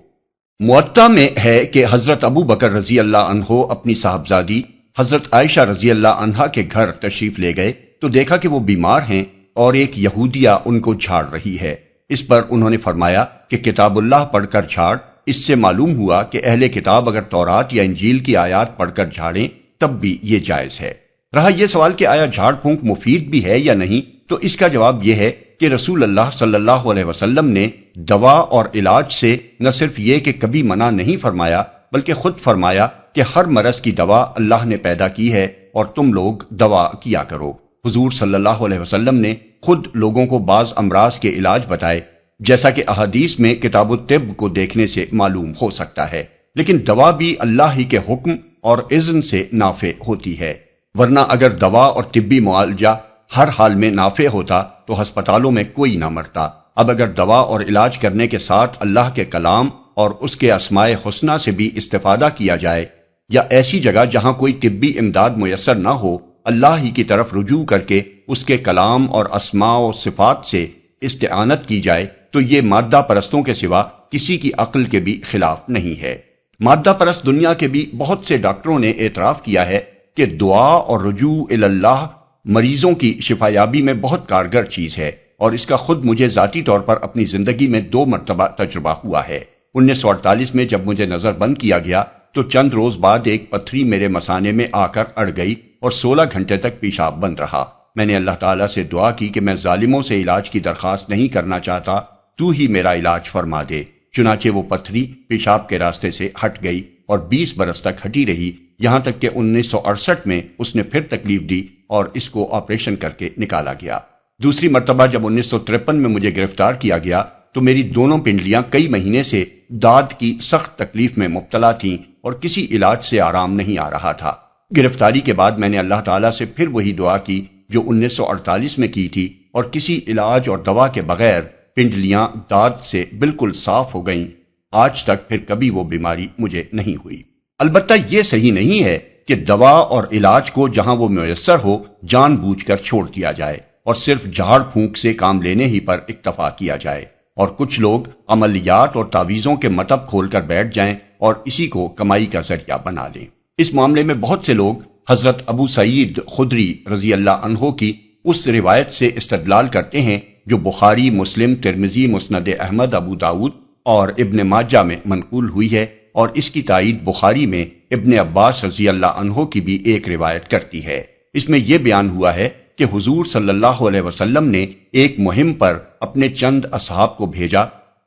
موطا میں ہے کہ حضرت ابو بکر رضی اللہ عنہ اپنی صاحبزادی حضرت عائشہ رضی اللہ عنہا کے گھر تشریف لے گئے تو دیکھا کہ وہ بیمار ہیں اور ایک یہودیہ ان کو جھاڑ رہی ہے۔ اس پر انہوں نے فرمایا کہ کتاب اللہ پڑھ کر جھاڑ۔ اس سے معلوم ہوا کہ اہل کتاب اگر تورات یا انجیل کی آیات پڑھ کر جھاڑیں تب بھی یہ جائز ہے۔ رہا یہ سوال کہ آیا جھاڑ پھونک مفید بھی ہے یا نہیں، تو اس کا جواب یہ ہے کہ رسول اللہ صلی اللہ علیہ وسلم نے دوا اور علاج سے نہ صرف یہ کہ کبھی منع نہیں فرمایا بلکہ خود فرمایا کہ ہر مرض کی دوا اللہ نے پیدا کی ہے اور تم لوگ دوا کیا کرو۔ حضور صلی اللہ علیہ وسلم نے خود لوگوں کو بعض امراض کے علاج بتائے، جیسا کہ احادیث میں کتاب الطب کو دیکھنے سے معلوم ہو سکتا ہے، لیکن دوا بھی اللہ ہی کے حکم اور اذن سے نافع ہوتی ہے، ورنہ اگر دوا اور طبی معالجہ ہر حال میں نافع ہوتا تو ہسپتالوں میں کوئی نہ مرتا۔ اب اگر دوا اور علاج کرنے کے ساتھ اللہ کے کلام اور اس کے اسماء حسنہ سے بھی استفادہ کیا جائے، یا ایسی جگہ جہاں کوئی طبی امداد میسر نہ ہو اللہ ہی کی طرف رجوع کر کے اس کے کلام اور اسماء و صفات سے استعانت کی جائے، تو یہ مادہ پرستوں کے سوا کسی کی عقل کے بھی خلاف نہیں ہے۔ مادہ پرست دنیا کے بھی بہت سے ڈاکٹروں نے اعتراف کیا ہے کہ دعا اور رجوع اللہ مریضوں کی شفایابی میں بہت کارگر چیز ہے، اور اس کا خود مجھے ذاتی طور پر اپنی زندگی میں 2 مرتبہ تجربہ ہوا ہے۔ 1948 میں جب مجھے نظر بند کیا گیا تو چند روز بعد ایک پتھری میرے مثانے میں آ کر اڑ گئی اور 16 گھنٹے تک پیشاب بند رہا۔ میں نے اللہ تعالیٰ سے دعا کی کہ میں ظالموں سے علاج کی درخواست نہیں کرنا چاہتا، تو ہی میرا علاج فرما دے۔ چنانچہ وہ پتھری پیشاب کے راستے سے ہٹ گئی اور 20 برس تک ہٹی رہی، یہاں تک کہ 1968 میں اس نے پھر تکلیف دی اور اس کو آپریشن کر کے نکالا گیا۔ دوسری مرتبہ جب 1953 میں مجھے گرفتار کیا گیا تو میری دونوں پنڈلیاں کئی مہینے سے داد کی سخت تکلیف میں مبتلا تھیں اور کسی علاج سے آرام نہیں آ رہا تھا۔ گرفتاری کے بعد میں نے اللہ تعالیٰ سے پھر وہی دعا کی جو 1948 میں کی تھی، اور کسی علاج اور دوا کے بغیر پنڈلیاں داد سے بالکل صاف ہو گئیں۔ آج تک پھر کبھی وہ بیماری مجھے نہیں ہوئی۔ البتہ یہ صحیح نہیں ہے کہ دوا اور علاج کو جہاں وہ میسر ہو جان بوجھ کر چھوڑ دیا جائے اور صرف جھاڑ پھونک سے کام لینے ہی پر اکتفا کیا جائے، اور کچھ لوگ عملیات اور تعویذوں کے مطب کھول کر بیٹھ جائیں اور اسی کو کمائی کا ذریعہ بنا لیں۔ اس معاملے میں بہت سے لوگ حضرت ابو سعید خدری رضی اللہ عنہ کی اس روایت سے استدلال کرتے ہیں جو بخاری، مسلم، ترمذی، مسند احمد، ابو داود اور ابن ماجہ میں منقول ہوئی ہے، اور اس کی تائید بخاری میں ابن عباس رضی اللہ عنہ کی بھی ایک روایت کرتی ہے۔ اس میں یہ بیان ہوا ہے کہ حضور صلی اللہ علیہ وسلم نے ایک مہم پر اپنے چند اصحاب کو بھیجا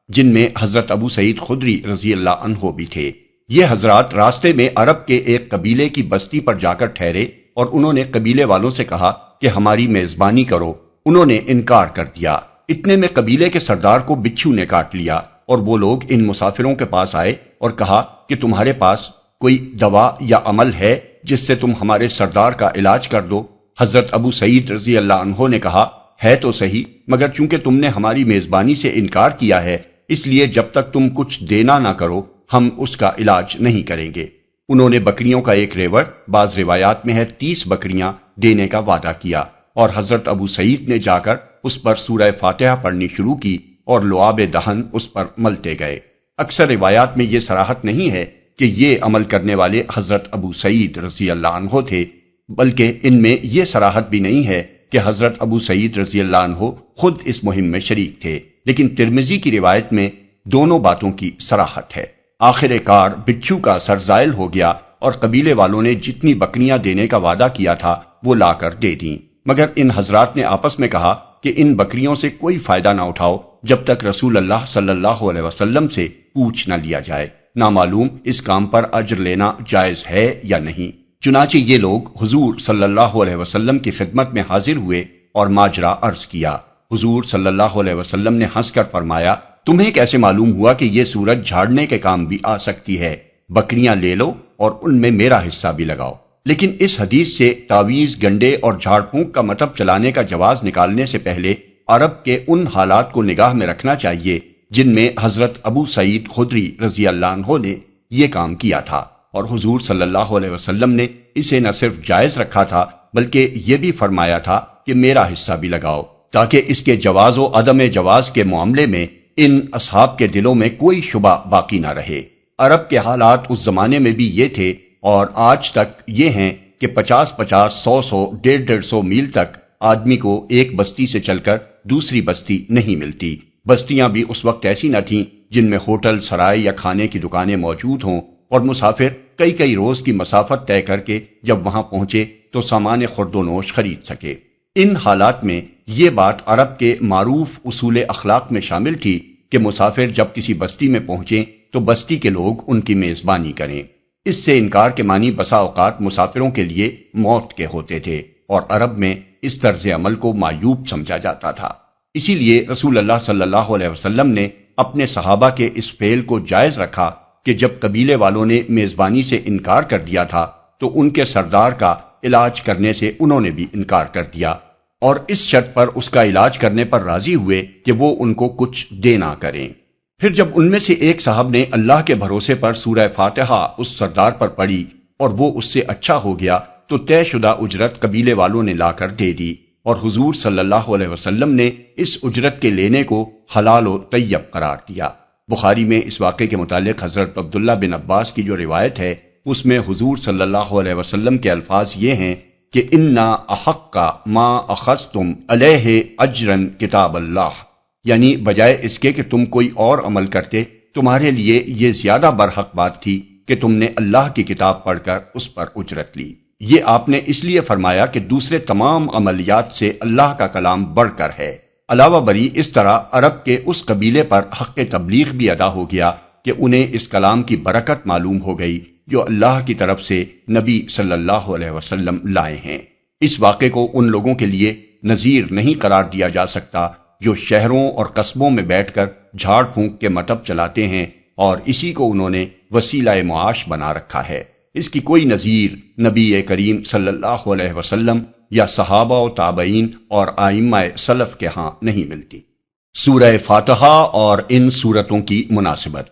جن میں حضرت ابو سعید خدری رضی اللہ عنہ بھی تھے۔ یہ حضرات راستے میں عرب کے ایک قبیلے کی بستی پر جا کر ٹھہرے اور انہوں نے قبیلے والوں سے کہا کہ ہماری میزبانی کرو۔ انہوں نے انکار کر دیا۔ اتنے میں قبیلے کے سردار کو بچھو نے کاٹ لیا اور وہ لوگ ان مسافروں کے پاس آئے اور کہا کہ تمہارے پاس کوئی دوا یا عمل ہے جس سے تم ہمارے سردار کا علاج کر دو۔ حضرت ابو سعید رضی اللہ عنہ نے کہا ہے تو صحیح، مگر چونکہ تم نے ہماری میزبانی سے انکار کیا ہے اس لیے جب تک تم کچھ دینا نہ کرو ہم اس کا علاج نہیں کریں گے۔ انہوں نے بکریوں کا ایک ریوڑ، بعض روایات میں ہے 30 بکریاں دینے کا وعدہ کیا۔ اور حضرت ابو سعید نے جا کر اس پر سورہ فاتحہ پڑھنی شروع کی اور لعاب دہن اس پر ملتے گئے۔ اکثر روایات میں یہ صراحت نہیں ہے کہ یہ عمل کرنے والے حضرت ابو سعید رضی اللہ عنہ تھے، بلکہ ان میں یہ صراحت بھی نہیں ہے کہ حضرت ابو سعید رضی اللہ عنہ خود اس مہم میں شریک تھے، لیکن ترمذی کی روایت میں دونوں باتوں کی صراحت ہے۔ آخر کار بچھو کا سر زائل ہو گیا اور قبیلے والوں نے جتنی بکریاں دینے کا وعدہ کیا تھا وہ لا کر دے دیں، مگر ان حضرات نے آپس میں کہا کہ ان بکریوں سے کوئی فائدہ نہ اٹھاؤ جب تک رسول اللہ صلی اللہ علیہ وسلم سے پوچھ نہ لیا جائے، نامعلوم اس کام پر اجر لینا جائز ہے یا نہیں۔ چنانچہ یہ لوگ حضور صلی اللہ علیہ وسلم کی خدمت میں حاضر ہوئے اور ماجرا عرض کیا۔ حضور صلی اللہ علیہ وسلم نے ہنس کر فرمایا، تمہیں کیسے معلوم ہوا کہ یہ سورج جھاڑنے کے کام بھی آ سکتی ہے؟ بکریاں لے لو اور ان میں میرا حصہ بھی لگاؤ۔ لیکن اس حدیث سے تعویذ، گنڈے اور جھاڑ پھونک کا مطلب چلانے کا جواز نکالنے سے پہلے عرب کے ان حالات کو نگاہ میں رکھنا چاہیے جن میں حضرت ابو سعید خدری رضی اللہ عنہ نے یہ کام کیا تھا، اور حضور صلی اللہ علیہ وسلم نے اسے نہ صرف جائز رکھا تھا بلکہ یہ بھی فرمایا تھا کہ میرا حصہ بھی لگاؤ، تاکہ اس کے جواز و عدم جواز کے معاملے میں ان اصحاب کے دلوں میں کوئی شبہ باقی نہ رہے۔ عرب کے حالات اس زمانے میں بھی یہ تھے اور آج تک یہ ہیں کہ 50-50، 100-100، 150-150 میل تک آدمی کو ایک بستی سے چل کر دوسری بستی نہیں ملتی۔ بستیاں بھی اس وقت ایسی نہ تھیں جن میں ہوٹل، سرائے یا کھانے کی دکانیں موجود ہوں، اور مسافر کئی روز کی مسافت طے کر کے جب وہاں پہنچے تو سامان خورد و نوش خرید سکے۔ ان حالات میں یہ بات عرب کے معروف اصول اخلاق میں شامل تھی کہ مسافر جب کسی بستی میں پہنچیں تو بستی کے لوگ ان کی میزبانی کریں۔ اس سے انکار کے معنی بسا اوقات مسافروں کے لیے موت کے ہوتے تھے، اور عرب میں اس طرز عمل کو معیوب سمجھا جاتا تھا۔ اسی لیے رسول اللہ صلی اللہ علیہ وسلم نے اپنے صحابہ کے اس فعل کو جائز رکھا کہ جب قبیلے والوں نے میزبانی سے انکار کر دیا تھا تو ان کے سردار کا علاج کرنے سے انہوں نے بھی انکار کر دیا، اور اس شرط پر اس کا علاج کرنے پر راضی ہوئے کہ وہ ان کو کچھ دے نہ کریں۔ پھر جب ان میں سے ایک صاحب نے اللہ کے بھروسے پر سورہ فاتحہ اس سردار پر پڑھی اور وہ اس سے اچھا ہو گیا تو طے شدہ اجرت قبیلے والوں نے لا کر دے دی، اور حضور صلی اللہ علیہ وسلم نے اس اجرت کے لینے کو حلال و طیب قرار دیا۔ بخاری میں اس واقعے کے متعلق حضرت عبداللہ بن عباس کی جو روایت ہے اس میں حضور صلی اللہ علیہ وسلم کے الفاظ یہ ہیں کہ انا احق ما اخذتم علیہ اجرن کتاب اللہ، یعنی بجائے اس کے کہ تم کوئی اور عمل کرتے، تمہارے لیے یہ زیادہ برحق بات تھی کہ تم نے اللہ کی کتاب پڑھ کر اس پر اجرت لی۔ یہ آپ نے اس لیے فرمایا کہ دوسرے تمام عملیات سے اللہ کا کلام بڑھ کر ہے۔ علاوہ بری اس طرح عرب کے اس قبیلے پر حق تبلیغ بھی ادا ہو گیا کہ انہیں اس کلام کی برکت معلوم ہو گئی جو اللہ کی طرف سے نبی صلی اللہ علیہ وسلم لائے ہیں۔ اس واقعے کو ان لوگوں کے لیے نظیر نہیں قرار دیا جا سکتا جو شہروں اور قصبوں میں بیٹھ کر جھاڑ پھونک کے مطب چلاتے ہیں اور اسی کو انہوں نے وسیلہ معاش بنا رکھا ہے۔ اس کی کوئی نظیر نبی کریم صلی اللہ علیہ وسلم یا صحابہ و تابعین اور ائمہ سلف کے ہاں نہیں ملتی۔ سورہ فاتحہ اور ان سورتوں کی مناسبت۔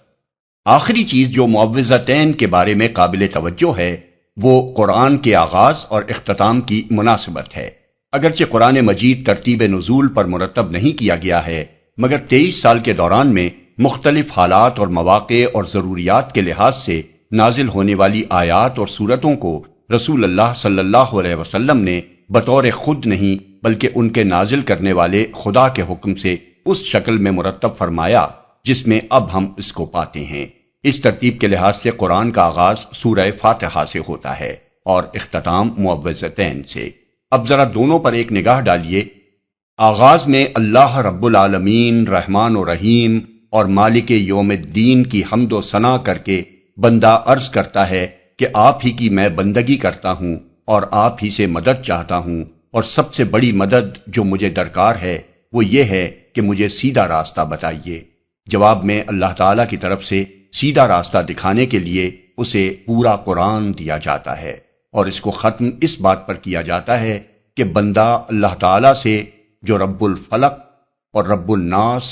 آخری چیز جو معوذتین کے بارے میں قابل توجہ ہے وہ قرآن کے آغاز اور اختتام کی مناسبت ہے۔ اگرچہ قرآن مجید ترتیب نزول پر مرتب نہیں کیا گیا ہے، مگر 23 سال کے دوران میں مختلف حالات اور مواقع اور ضروریات کے لحاظ سے نازل ہونے والی آیات اور سورتوں کو رسول اللہ صلی اللہ علیہ وسلم نے بطور خود نہیں بلکہ ان کے نازل کرنے والے خدا کے حکم سے اس شکل میں مرتب فرمایا جس میں اب ہم اس کو پاتے ہیں۔ اس ترتیب کے لحاظ سے قرآن کا آغاز سورہ فاتحہ سے ہوتا ہے اور اختتام معوذتین سے۔ اب ذرا دونوں پر ایک نگاہ ڈالیے۔ آغاز میں اللہ رب العالمین رحمان و رحیم اور مالک یوم الدین کی حمد و ثنا کر کے بندہ عرض کرتا ہے کہ آپ ہی کی میں بندگی کرتا ہوں اور آپ ہی سے مدد چاہتا ہوں، اور سب سے بڑی مدد جو مجھے درکار ہے وہ یہ ہے کہ مجھے سیدھا راستہ بتائیے۔ جواب میں اللہ تعالیٰ کی طرف سے سیدھا راستہ دکھانے کے لیے اسے پورا قرآن دیا جاتا ہے، اور اس کو ختم اس بات پر کیا جاتا ہے کہ بندہ اللہ تعالیٰ سے جو رب الفلق اور رب الناس،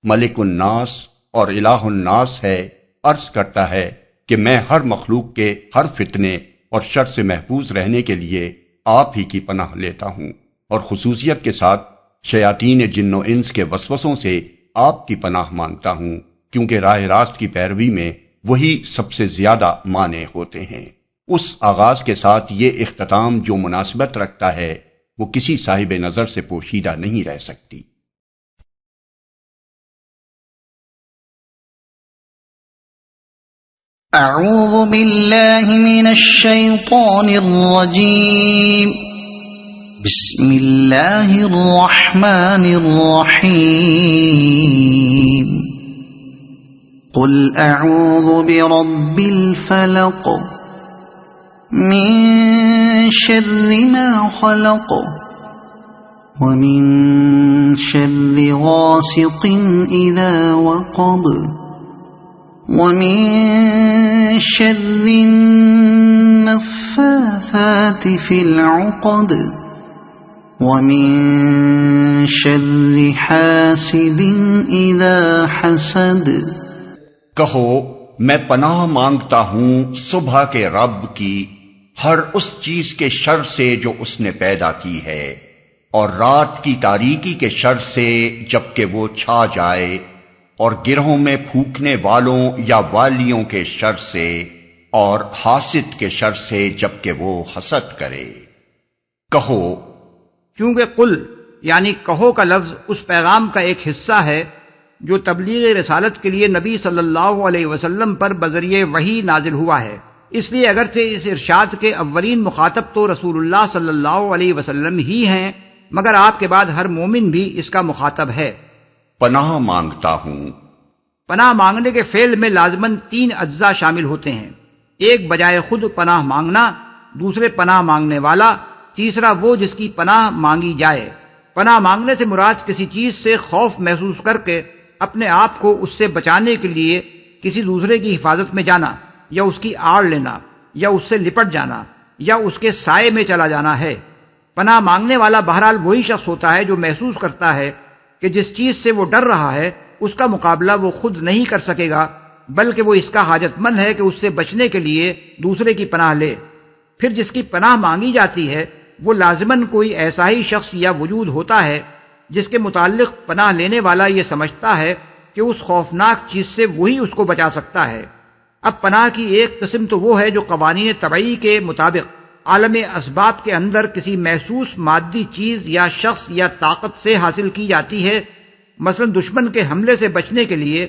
ملک الناس اور الہ الناس ہے، عرض کرتا ہے کہ میں ہر مخلوق کے ہر فتنے اور شر سے محفوظ رہنے کے لیے آپ ہی کی پناہ لیتا ہوں۔ اور خصوصیت کے ساتھ شیاطین جن و انس کے وسوسوں سے آپ کی پناہ مانگتا ہوں، کیونکہ راہ راست کی پیروی میں وہی سب سے زیادہ مانع ہوتے ہیں۔ اس آغاز کے ساتھ یہ اختتام جو مناسبت رکھتا ہے وہ کسی صاحب نظر سے پوشیدہ نہیں رہ سکتی۔ اعوذ باللہ من الشیطان الرجیم، بسم اللہ الرحمن الرحیم۔ قل اعوذ برب الفلق من شر ما خلق ومن شر غاسق اذا وقب ومن شر النفاثات في العقد ومن شر حاسد اذا حسد۔ کہو میں پناہ مانگتا ہوں صبح کے رب کی ہر اس چیز کے شر سے جو اس نے پیدا کی ہے، اور رات کی تاریکی کے شر سے جبکہ وہ چھا جائے، اور گرہوں میں پھونکنے والوں یا والیوں کے شر سے، اور حاسد کے شر سے جبکہ وہ حسد کرے۔ کہو، چونکہ قل یعنی کہو کا لفظ اس پیغام کا ایک حصہ ہے جو تبلیغ رسالت کے لیے نبی صلی اللہ علیہ وسلم پر بذریعہ وحی نازل ہوا ہے، اس لیے اگرچہ اس ارشاد کے اولین مخاطب تو رسول اللہ صلی اللہ علیہ وسلم ہی ہیں، مگر آپ کے بعد ہر مومن بھی اس کا مخاطب ہے۔ پناہ مانگتا ہوں۔ پناہ مانگنے کے فعل میں لازماً 3 اجزاء شامل ہوتے ہیں، ایک بجائے خود پناہ مانگنا، دوسرے پناہ مانگنے والا، تیسرا وہ جس کی پناہ مانگی جائے۔ پناہ مانگنے سے مراد کسی چیز سے خوف محسوس کر کے اپنے آپ کو اس سے بچانے کے لیے کسی دوسرے کی حفاظت میں جانا، یا اس کی آڑ لینا، یا اس سے لپٹ جانا، یا اس کے سائے میں چلا جانا ہے۔ پناہ مانگنے والا بہرحال وہی شخص ہوتا ہے جو محسوس کرتا ہے کہ جس چیز سے وہ ڈر رہا ہے اس کا مقابلہ وہ خود نہیں کر سکے گا، بلکہ وہ اس کا حاجت مند ہے کہ اس سے بچنے کے لیے دوسرے کی پناہ لے۔ پھر جس کی پناہ مانگی جاتی ہے وہ لازماً کوئی ایسا ہی شخص یا وجود ہوتا ہے جس کے متعلق پناہ لینے والا یہ سمجھتا ہے کہ اس خوفناک چیز سے وہی اس کو بچا سکتا ہے۔ اب پناہ کی ایک قسم تو وہ ہے جو قوانین طبعی کے مطابق عالم اسباب کے اندر کسی محسوس مادی چیز یا شخص یا طاقت سے حاصل کی جاتی ہے، مثلا دشمن کے حملے سے بچنے کے لیے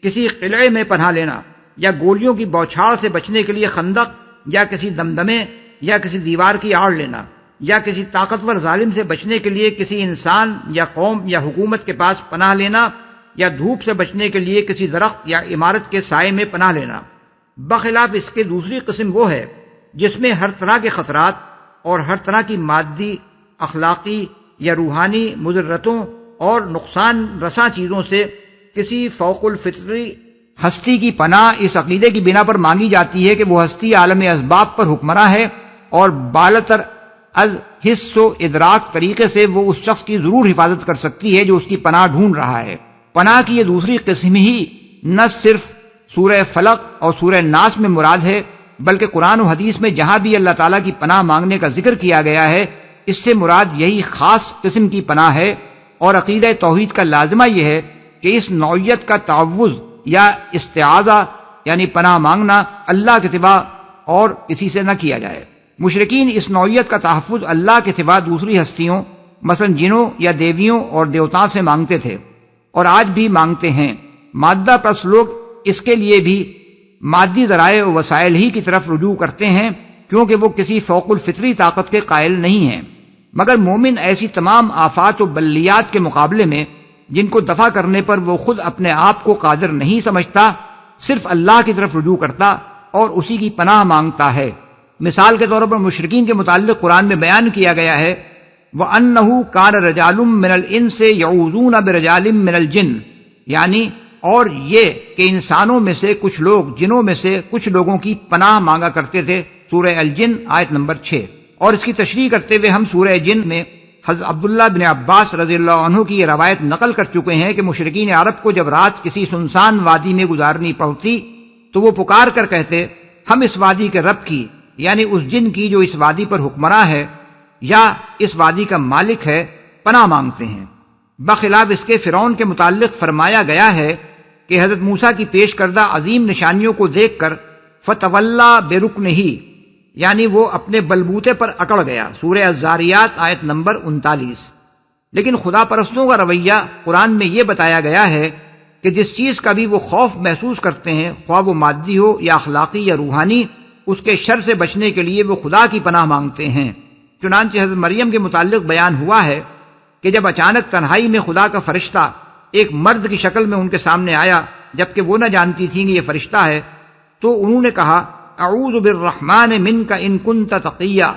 کسی قلعے میں پناہ لینا، یا گولیوں کی بوچھاڑ سے بچنے کے لیے خندق، یا کسی دمدمے یا کسی دیوار کی آڑ لینا، یا کسی طاقتور ظالم سے بچنے کے لیے کسی انسان یا قوم یا حکومت کے پاس پناہ لینا، یا دھوپ سے بچنے کے لیے کسی درخت یا عمارت کے سائے میں پناہ لینا۔ بخلاف اس کے دوسری قسم وہ ہے جس میں ہر طرح کے خطرات اور ہر طرح کی مادی، اخلاقی یا روحانی مضرتوں اور نقصان رساں چیزوں سے کسی فوق الفطری ہستی کی پناہ اس عقیدے کی بنا پر مانگی جاتی ہے کہ وہ ہستی عالم اسباب پر حکمراں ہے، اور بالاتر از حس و ادراک طریقے سے وہ اس شخص کی ضرور حفاظت کر سکتی ہے جو اس کی پناہ ڈھونڈ رہا ہے۔ پناہ کی یہ دوسری قسم ہی نہ صرف سورہ فلق اور سورہ ناس میں مراد ہے، بلکہ قرآن و حدیث میں جہاں بھی اللہ تعالیٰ کی پناہ مانگنے کا ذکر کیا گیا ہے اس سے مراد یہی خاص قسم کی پناہ ہے، اور عقیدہ توحید کا لازمہ یہ ہے کہ اس نوعیت کا تعوذ یا استعاذہ یعنی پناہ مانگنا اللہ کے سوا اور کسی سے نہ کیا جائے۔ مشرکین اس نوعیت کا تحفظ اللہ کے سوا دوسری ہستیوں مثلا جنوں یا دیویوں اور دیوتاؤں سے مانگتے تھے، اور آج بھی مانگتے ہیں۔ مادہ پرست لوگ اس کے لیے بھی مادی ذرائع و وسائل ہی کی طرف رجوع کرتے ہیں، کیونکہ وہ کسی فوق الفطری طاقت کے قائل نہیں ہیں۔ مگر مومن ایسی تمام آفات و بلیات کے مقابلے میں جن کو دفع کرنے پر وہ خود اپنے آپ کو قادر نہیں سمجھتا، صرف اللہ کی طرف رجوع کرتا اور اسی کی پناہ مانگتا ہے۔ مثال کے طور پر مشرکین کے متعلق قرآن میں بیان کیا گیا ہے وَأَنَّهُ كَانَ رِجَالٌ مِّنَ الْإِنسِ يَعُوذُونَ بِرِجَالٍ مِّنَ الْجِنِّ، یعنی اور یہ کہ انسانوں میں سے کچھ لوگ جنوں میں سے کچھ لوگوں کی پناہ مانگا کرتے تھے، سورہ الجن آیت نمبر 6۔ اور اس کی تشریح کرتے ہوئے ہم سورہ جن میں حضرت عبداللہ بن عباس رضی اللہ عنہ کی یہ روایت نقل کر چکے ہیں کہ مشرکین عرب کو جب رات کسی سنسان وادی میں گزارنی پڑتی تو وہ پکار کر کہتے ہم اس وادی کے رب کی یعنی اس جن کی جو اس وادی پر حکمراں ہے یا اس وادی کا مالک ہے پناہ مانگتے ہیں۔ بخلاف اس کے فرعون کے متعلق فرمایا گیا ہے کہ حضرت موسیٰ کی پیش کردہ عظیم نشانیوں کو دیکھ کر فتولا برکنہ، یعنی وہ اپنے بلبوتے پر اکڑ گیا، سورہ الزاریات آیت نمبر 39۔ لیکن خدا پرستوں کا رویہ قرآن میں یہ بتایا گیا ہے کہ جس چیز کا بھی وہ خوف محسوس کرتے ہیں، خواہ وہ مادی ہو یا اخلاقی یا روحانی، اس کے شر سے بچنے کے لیے وہ خدا کی پناہ مانگتے ہیں۔ چنانچہ حضرت مریم کے متعلق بیان ہوا ہے کہ جب اچانک تنہائی میں خدا کا فرشتہ ایک مرد کی شکل میں ان کے سامنے آیا، جبکہ وہ نہ جانتی تھیں کہ یہ فرشتہ ہے، تو انہوں نے کہا اعوذ بالرحمن منک ان کنت تقیا،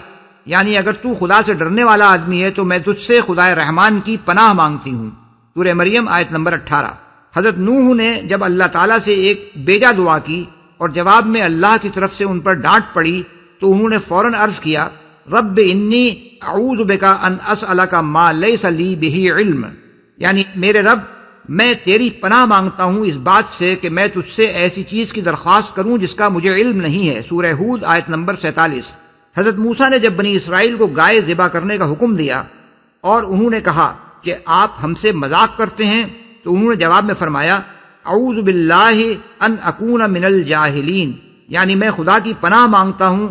یعنی اگر تو خدا سے ڈرنے والا آدمی ہے تو میں تجھ سے خدا رحمان کی پناہ مانگتی ہوں، سورہ مریم آیت نمبر 18۔ حضرت نوح نے جب اللہ تعالیٰ سے ایک بیجا دعا کی اور جواب میں اللہ کی طرف سے ان پر ڈانٹ پڑی تو انہوں نے فوراً عرض کیا رب انی اعوذ بک ان اسألک ما لیس لی بہ علم، یعنی میرے رب میں تیری پناہ مانگتا ہوں اس بات سے کہ میں تجھ سے ایسی چیز کی درخواست کروں جس کا مجھے علم نہیں ہے، سورہ ہود آیت نمبر 47۔ حضرت موسیٰ نے جب بنی اسرائیل کو گائے ذبح کرنے کا حکم دیا اور انہوں نے کہا کہ آپ ہم سے مذاق کرتے ہیں، تو انہوں نے جواب میں فرمایا اعوذ باللہ ان اکون من الجاہلین، یعنی میں خدا کی پناہ مانگتا ہوں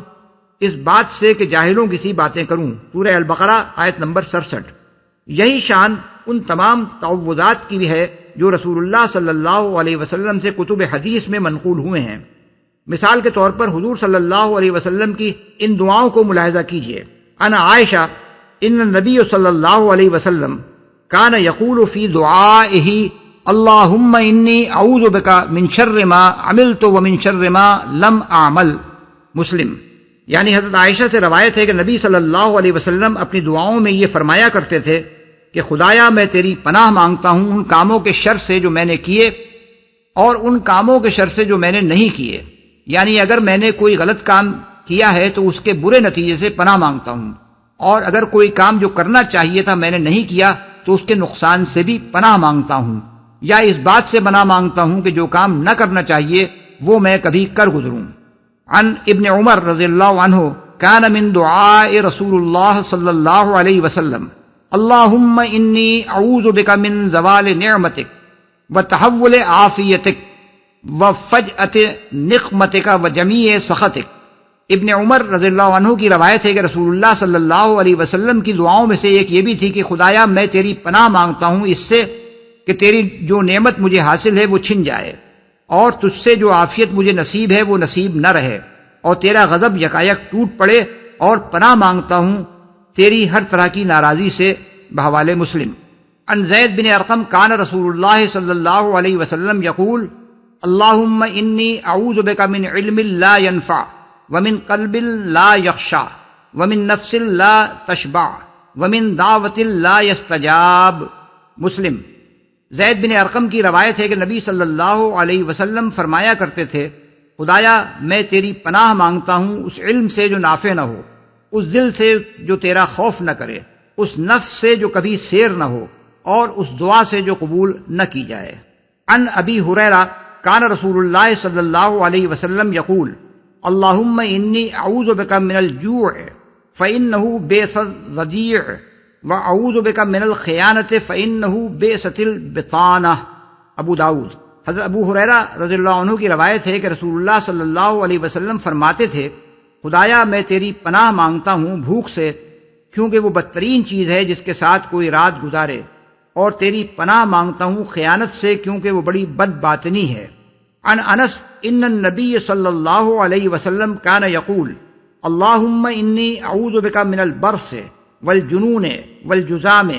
اس بات سے کہ جاہلوں کی سی باتیں کروں، سورہ البقرہ آیت نمبر 67۔ یہی شان ان تمام تعوذات کی بھی ہے جو رسول اللہ صلی اللہ علیہ وسلم سے کتب حدیث میں منقول ہوئے ہیں۔ مثال کے طور پر حضور صلی اللہ علیہ وسلم کی ان دعاؤں کو ملاحظہ کیجئے۔ انا عائشہ ان النبی صلی اللہ علیہ وسلم کان یقول فی دعائہ اللہم انی اعوذ بک من شر ما عملت ومن شر ما لم اعمل، مسلم۔ یعنی حضرت عائشہ سے روایت ہے کہ نبی صلی اللہ علیہ وسلم اپنی دعاؤں میں یہ فرمایا کرتے تھے کہ خدایا میں تیری پناہ مانگتا ہوں ان کاموں کے شر سے جو میں نے کیے اور ان کاموں کے شر سے جو میں نے نہیں کیے، یعنی اگر میں نے کوئی غلط کام کیا ہے تو اس کے برے نتیجے سے پناہ مانگتا ہوں، اور اگر کوئی کام جو کرنا چاہیے تھا میں نے نہیں کیا تو اس کے نقصان سے بھی پناہ مانگتا ہوں، یا اس بات سے پناہ مانگتا ہوں کہ جو کام نہ کرنا چاہیے وہ میں کبھی کر گزروں۔ عن ابن عمر رضی اللہ عنہ کان من دعاء رسول اللہ صلی اللہ علیہ وسلم اللہم انی اعوذ بک من زوال نعمتک وتحول عافیتک وفجأت نقمتک وجمیع سخطک۔ ابن عمر رضی اللہ عنہ کی روایت ہے کہ رسول اللہ صلی اللہ علیہ وسلم کی دعاؤں میں سے ایک یہ بھی تھی کہ خدایا میں تیری پناہ مانگتا ہوں اس سے کہ تیری جو نعمت مجھے حاصل ہے وہ چھن جائے، اور تجھ سے جو عافیت مجھے نصیب ہے وہ نصیب نہ رہے، اور تیرا غضب یکایک ٹوٹ پڑے، اور پناہ مانگتا ہوں تیری ہر طرح کی ناراضی سے، بحوالے مسلم۔ عن زید بن ارقم کان رسول اللہ صلی اللہ علیہ وسلم یقول اللہم انی اعوذ بک من علم لا ينفع ومن قلب لا یخشع ومن نفس لا تشبع ومن دعوت لا يستجاب، مسلم۔ زید بن ارقم کی روایت ہے کہ نبی صلی اللہ علیہ وسلم فرمایا کرتے تھے خدایا میں تیری پناہ مانگتا ہوں اس علم سے جو نافع نہ ہو، اس دل سے جو تیرا خوف نہ کرے، اس نفس سے جو کبھی سیر نہ ہو، اور اس دعا سے جو قبول نہ کی جائے۔ عن ابی ہریرہ کان رسول اللہ صلی اللہ علیہ وسلم یقول اللہم انی اعوذ بک من الجوع فإنہ بیس الضجیع وَأَعُوذُ بِكَ مِنَ الْخِيَانَةِ فَإِنَّهُ بِئْسَتِ الْبِطَانَةِ، ابو داؤد۔ حضرت ابو ہریرہ رضی اللہ عنہ کی روایت ہے کہ رسول اللہ صلی اللہ علیہ وسلم فرماتے تھے خدایا میں تیری پناہ مانگتا ہوں بھوک سے، کیونکہ وہ بدترین چیز ہے جس کے ساتھ کوئی رات گزارے، اور تیری پناہ مانگتا ہوں خیانت سے، کیونکہ وہ بڑی بد باطنی ہے۔ عن انس ان النبی صلی اللہ علیہ وسلم کان یقول اللہم انی اعوذ بک من البرص والجنون والجزام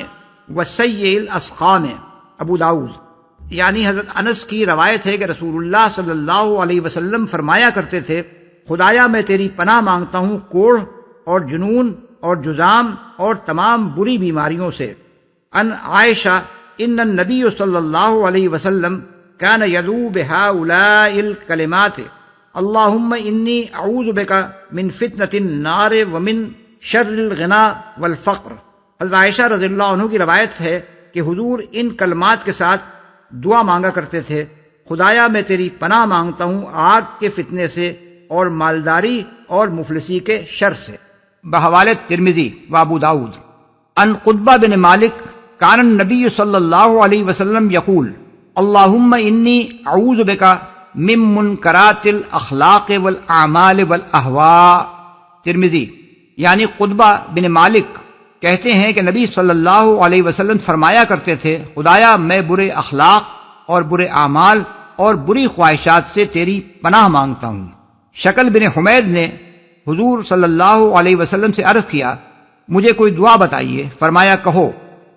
والسیء الاسقام، ابو داؤد۔ یعنی حضرت انس کی روایت ہے کہ رسول اللہ صلی اللہ علیہ وسلم فرمایا کرتے تھے خدایا میں تیری پناہ مانگتا ہوں کوڑھ اور جنون اور جزام اور تمام بری بیماریوں سے۔ ان عائشہ ان النبی صلی اللہ علیہ وسلم کان یدعو بہؤلاء الکلمات اللہم انی اعوذ بک من فتنة النار ومن شر الغنا والفقر۔ حضرت عائشہ رضی اللہ عنہ کی روایت ہے کہ حضور ان کلمات کے ساتھ دعا مانگا کرتے تھے خدایا میں تیری پناہ مانگتا ہوں آگ کے فتنے سے اور مالداری اور مفلسی کے شر سے۔ بحوالہ ترمذی و ابو داود ان قطبہ بن مالک کان النبی صلی اللہ علیہ وسلم یقول اللہم انی اعوذ بک من منکرات الاخلاق والاعمال والاہواء۔ ترمذی یعنی قطبہ بن مالک کہتے ہیں کہ نبی صلی اللہ علیہ وسلم فرمایا کرتے تھے، خدایا میں برے اخلاق اور برے اعمال اور بری خواہشات سے تیری پناہ مانگتا ہوں۔ شکل بن حمید نے حضور صلی اللہ علیہ وسلم سے عرض کیا، مجھے کوئی دعا بتائیے۔ فرمایا کہو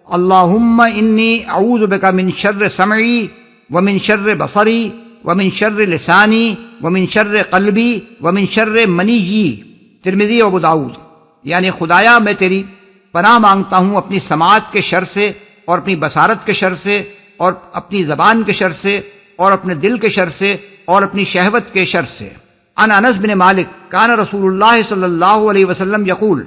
اللہم انی اعوذ بک من شر سمعی ومن شر بصری ومن شر لسانی ومن شر قلبی ومن شر منیی۔ ترمذی و ابو داؤد یعنی خدایا میں تیری پناہ مانگتا ہوں اپنی سماعت کے شر سے اور اپنی بصارت کے شر سے اور اپنی زبان کے شر سے اور اپنے دل کے شر سے اور اپنی شہوت کے شر سے۔ عن انس بن مالک کان رسول اللہ صلی اللہ علیہ وسلم یقول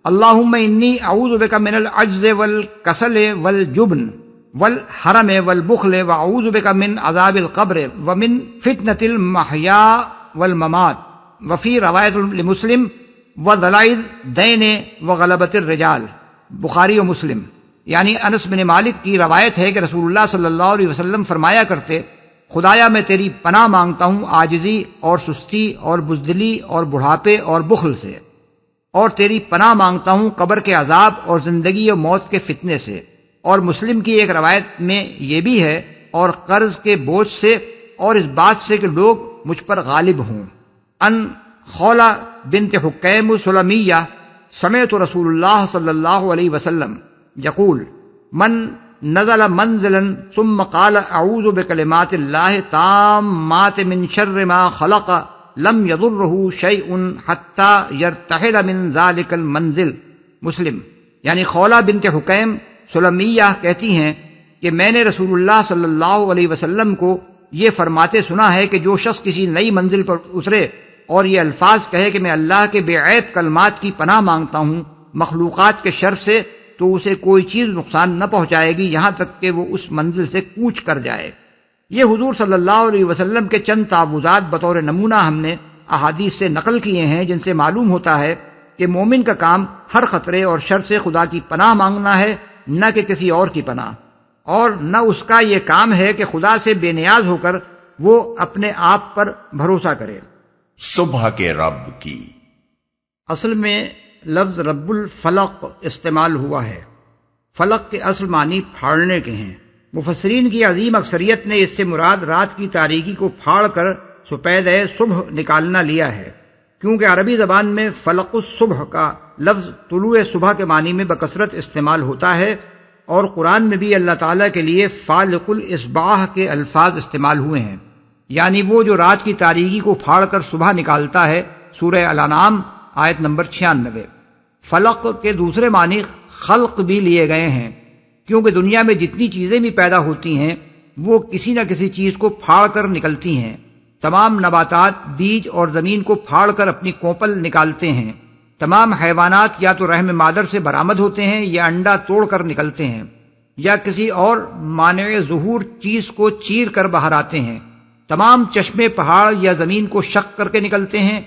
اللہم انی اعوذ بک من العجز والکسل والجبن والحرم والبخل واعوذ بک من عذاب القبر ومن فتنة المحیاء والممات، وفی روایت لمسلم وضلع الدین وغلبۃ الرجال۔ بخاری و مسلم یعنی انس بن مالک کی روایت ہے کہ رسول اللہ صلی اللہ علیہ وسلم فرمایا کرتے، خدایا میں تیری پناہ مانگتا ہوں عاجزی اور سستی اور بزدلی اور بڑھاپے اور بخل سے، اور تیری پناہ مانگتا ہوں قبر کے عذاب اور زندگی و موت کے فتنے سے۔ اور مسلم کی ایک روایت میں یہ بھی ہے، اور قرض کے بوجھ سے اور اس بات سے کہ لوگ مجھ پر غالب ہوں۔ ان خولہ بنت حکیم سلمیہ سمعت رسول اللہ صلی اللہ علیہ وسلم یقول من نزل منزلا ثم قال اعوذ بکلمات اللہ تامات من شر ما خلق لم يضره شيء حتى يرتحل من ذلك المنزل۔ مسلم یعنی خولہ بنت حکیم سلمیہ کہتی ہیں کہ میں نے رسول اللہ صلی اللہ علیہ وسلم کو یہ فرماتے سنا ہے کہ جو شخص کسی نئی منزل پر اترے اور یہ الفاظ کہے کہ میں اللہ کے بے عیب کلمات کی پناہ مانگتا ہوں مخلوقات کے شر سے، تو اسے کوئی چیز نقصان نہ پہنچائے گی یہاں تک کہ وہ اس منزل سے کوچ کر جائے۔ یہ حضور صلی اللہ علیہ وسلم کے چند تعوذات بطور نمونہ ہم نے احادیث سے نقل کیے ہیں، جن سے معلوم ہوتا ہے کہ مومن کا کام ہر خطرے اور شر سے خدا کی پناہ مانگنا ہے، نہ کہ کسی اور کی پناہ، اور نہ اس کا یہ کام ہے کہ خدا سے بے نیاز ہو کر وہ اپنے آپ پر بھروسہ کرے۔ صبح کے رب کی اصل میں لفظ رب الفلق استعمال ہوا ہے۔ فلق کے اصل معنی پھاڑنے کے ہیں۔ مفسرین کی عظیم اکثریت نے اس سے مراد رات کی تاریکی کو پھاڑ کر سپید صبح نکالنا لیا ہے، کیونکہ عربی زبان میں فلق الصبح کا لفظ طلوع صبح کے معنی میں بکثرت استعمال ہوتا ہے، اور قرآن میں بھی اللہ تعالیٰ کے لیے فالق الاصباح کے الفاظ استعمال ہوئے ہیں، یعنی وہ جو رات کی تاریکی کو پھاڑ کر صبح نکالتا ہے۔ سورہ الانعام آیت نمبر 96۔ فلق کے دوسرے معنی خلق بھی لیے گئے ہیں، کیونکہ دنیا میں جتنی چیزیں بھی پیدا ہوتی ہیں وہ کسی نہ کسی چیز کو پھاڑ کر نکلتی ہیں۔ تمام نباتات بیج اور زمین کو پھاڑ کر اپنی کوپل نکالتے ہیں۔ تمام حیوانات یا تو رحم مادر سے برآمد ہوتے ہیں یا انڈا توڑ کر نکلتے ہیں، یا کسی اور مانع ظہور چیز کو چیر کر باہر آتے ہیں۔ تمام چشمے پہاڑ یا زمین کو شق کر کے نکلتے ہیں۔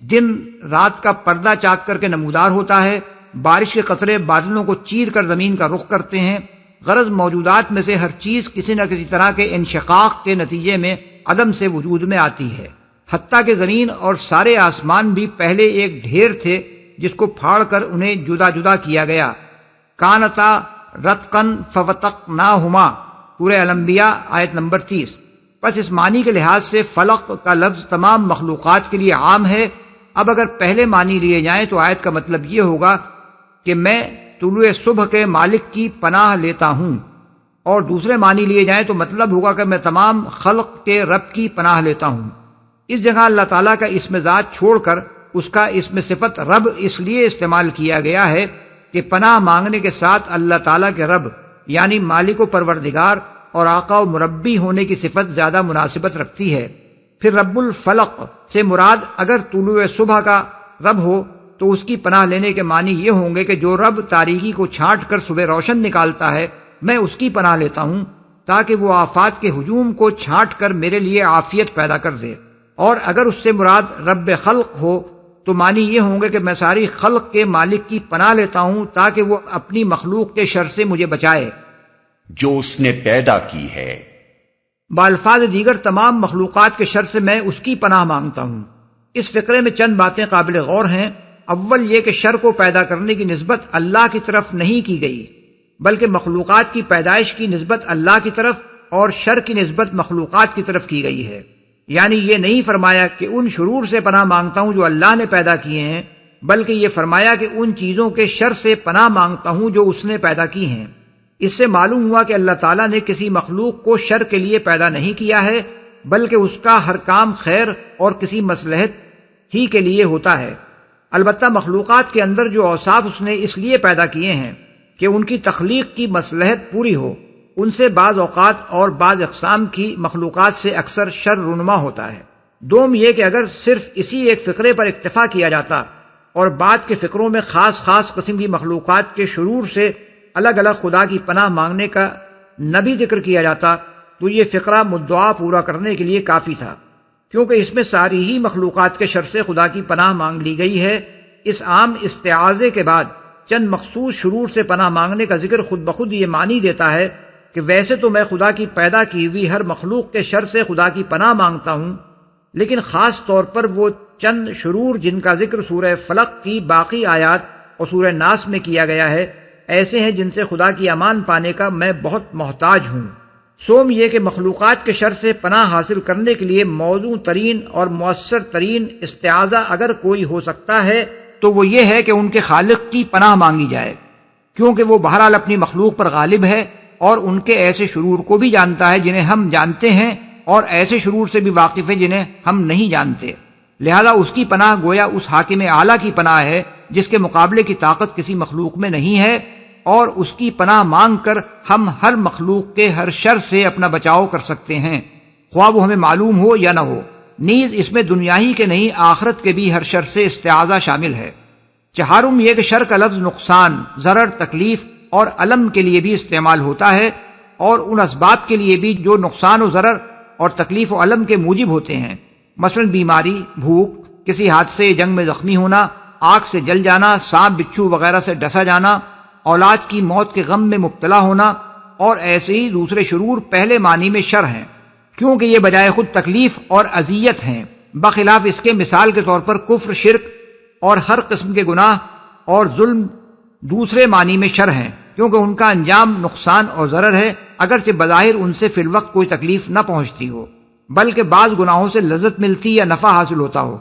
دن رات کا پردہ چاک کر کے نمودار ہوتا ہے۔ بارش کے قطرے بادلوں کو چیر کر زمین کا رخ کرتے ہیں۔ غرض موجودات میں سے ہر چیز کسی نہ کسی طرح کے انشقاق کے نتیجے میں عدم سے وجود میں آتی ہے، حتیٰ کہ زمین اور سارے آسمان بھی پہلے ایک ڈھیر تھے جس کو پھاڑ کر انہیں جدا جدا کیا گیا۔ کانتا رتقن ففتقناہما، سورہ الانبیاء آیت نمبر 30۔ پس اس معنی کے لحاظ سے فلق کا لفظ تمام مخلوقات کے لیے عام ہے۔ اب اگر پہلے معنی لیے جائیں تو آیت کا مطلب یہ ہوگا کہ میں طلوع صبح کے مالک کی پناہ لیتا ہوں، اور دوسرے معنی لیے جائیں تو مطلب ہوگا کہ میں تمام خلق کے رب کی پناہ لیتا ہوں۔ اس جگہ اللہ تعالیٰ کا اسم ذات چھوڑ کر اس کا اسم صفت رب اس لیے استعمال کیا گیا ہے کہ پناہ مانگنے کے ساتھ اللہ تعالیٰ کے رب یعنی مالک و پروردگار اور آقا و مربی ہونے کی صفت زیادہ مناسبت رکھتی ہے۔ پھر رب الفلق سے مراد اگر طلوع صبح کا رب ہو تو اس کی پناہ لینے کے معنی یہ ہوں گے کہ جو رب تاریکی کو چھانٹ کر صبح روشن نکالتا ہے میں اس کی پناہ لیتا ہوں تاکہ وہ آفات کے ہجوم کو چھانٹ کر میرے لیے عافیت پیدا کر دے۔ اور اگر اس سے مراد رب خلق ہو تو معنی یہ ہوں گے کہ میں ساری خلق کے مالک کی پناہ لیتا ہوں تاکہ وہ اپنی مخلوق کے شر سے مجھے بچائے جو اس نے پیدا کی ہے۔ بالفاظ دیگر تمام مخلوقات کے شر سے میں اس کی پناہ مانگتا ہوں۔ اس فقرے میں چند باتیں قابل غور ہیں۔ اول یہ کہ شر کو پیدا کرنے کی نسبت اللہ کی طرف نہیں کی گئی، بلکہ مخلوقات کی پیدائش کی نسبت اللہ کی طرف اور شر کی نسبت مخلوقات کی طرف کی گئی ہے۔ یعنی یہ نہیں فرمایا کہ ان شرور سے پناہ مانگتا ہوں جو اللہ نے پیدا کیے ہیں، بلکہ یہ فرمایا کہ ان چیزوں کے شر سے پناہ مانگتا ہوں جو اس نے پیدا کی ہیں۔ اس سے معلوم ہوا کہ اللہ تعالیٰ نے کسی مخلوق کو شر کے لیے پیدا نہیں کیا ہے، بلکہ اس کا ہر کام خیر اور کسی مصلحت ہی کے لیے ہوتا ہے۔ البتہ مخلوقات کے اندر جو اوصاف اس نے اس لیے پیدا کیے ہیں کہ ان کی تخلیق کی مصلحت پوری ہو، ان سے بعض اوقات اور بعض اقسام کی مخلوقات سے اکثر شر رونما ہوتا ہے۔ دوم یہ کہ اگر صرف اسی ایک فقرے پر اکتفا کیا جاتا اور بعد کے فقروں میں خاص خاص قسم کی مخلوقات کے شرور سے الگ الگ خدا کی پناہ مانگنے کا نہ بھی ذکر کیا جاتا تو یہ فقرہ مدعا پورا کرنے کے لیے کافی تھا، کیونکہ اس میں ساری ہی مخلوقات کے شر سے خدا کی پناہ مانگ لی گئی ہے۔ اس عام استعاذے کے بعد چند مخصوص شرور سے پناہ مانگنے کا ذکر خود بخود یہ معنی دیتا ہے کہ ویسے تو میں خدا کی پیدا کی ہوئی ہر مخلوق کے شر سے خدا کی پناہ مانگتا ہوں، لیکن خاص طور پر وہ چند شرور جن کا ذکر سورہ فلق کی باقی آیات اور سورہ ناس میں کیا گیا ہے ایسے ہیں جن سے خدا کی امان پانے کا میں بہت محتاج ہوں۔ سوم یہ کہ مخلوقات کے شر سے پناہ حاصل کرنے کے لیے موزوں ترین اور مؤثر ترین استعاذہ اگر کوئی ہو سکتا ہے تو وہ یہ ہے کہ ان کے خالق کی پناہ مانگی جائے، کیونکہ وہ بہرحال اپنی مخلوق پر غالب ہے اور ان کے ایسے شرور کو بھی جانتا ہے جنہیں ہم جانتے ہیں اور ایسے شرور سے بھی واقف ہے جنہیں ہم نہیں جانتے۔ لہذا اس کی پناہ گویا اس حاکم اعلیٰ کی پناہ ہے جس کے مقابلے کی طاقت کسی مخلوق میں نہیں ہے، اور اس کی پناہ مانگ کر ہم ہر مخلوق کے ہر شر سے اپنا بچاؤ کر سکتے ہیں، خواہ وہ ہمیں معلوم ہو یا نہ ہو۔ نیز اس میں دنیا ہی کے نہیں آخرت کے بھی ہر شر سے استعاذہ شامل ہے۔ چہارم یہ کہ شر کا لفظ نقصان، ضرر، تکلیف اور الم کے لیے بھی استعمال ہوتا ہے، اور ان اسباب کے لیے بھی جو نقصان و ضرر اور تکلیف و الم کے موجب ہوتے ہیں، مثلا بیماری، بھوک، کسی حادثے جنگ میں زخمی ہونا، آگ سے جل جانا، سانپ بچھو وغیرہ سے ڈسا جانا، اولاد کی موت کے غم میں مبتلا ہونا، اور ایسے ہی دوسرے شرور پہلے معنی میں شر ہیں، کیونکہ یہ بجائے خود تکلیف اور اذیت ہیں، بخلاف اس کے مثال کے طور پر کفر، شرک اور ہر قسم کے گناہ اور ظلم دوسرے معنی میں شر ہیں، کیونکہ ان کا انجام نقصان اور ضرر ہے، اگرچہ بظاہر ان سے فی الوقت کوئی تکلیف نہ پہنچتی ہو، بلکہ بعض گناہوں سے لذت ملتی یا نفع حاصل ہوتا ہو۔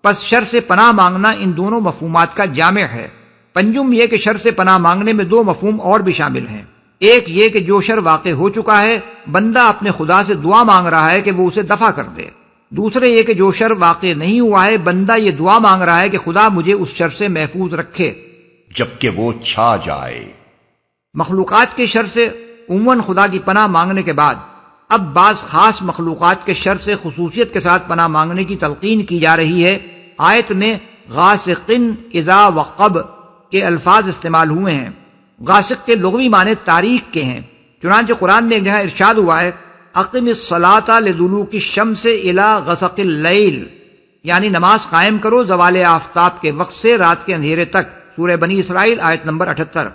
پس شر سے پناہ مانگنا ان دونوں مفہومات کا جامع ہے۔ پنجم یہ کہ شر سے پناہ مانگنے میں دو مفہوم اور بھی شامل ہیں۔ ایک یہ کہ جو شر واقع ہو چکا ہے بندہ اپنے خدا سے دعا مانگ رہا ہے کہ وہ اسے دفع کر دے۔ دوسرے یہ کہ جو شر واقع نہیں ہوا ہے بندہ یہ دعا مانگ رہا ہے کہ خدا مجھے اس شر سے محفوظ رکھے جبکہ وہ چھا جائے۔ مخلوقات کے شر سے عموماً خدا کی پناہ مانگنے کے بعد اب بعض خاص مخلوقات کے شر سے خصوصیت کے ساتھ پناہ مانگنے کی تلقین کی جا رہی ہے۔ آیت میں غاسقن اذا وقب کے الفاظ استعمال ہوئے ہیں۔ غاسق کے لغوی معنی تاریخ کے ہیں، چنانچہ قرآن میں ایک جگہ ارشاد ہوا ہے اقم الصلاۃ لدلوک الشمس الی غسق اللیل، یعنی نماز قائم کرو زوال آفتاب کے وقت سے رات کے اندھیرے تک، سورہ بنی اسرائیل آیت نمبر 78۔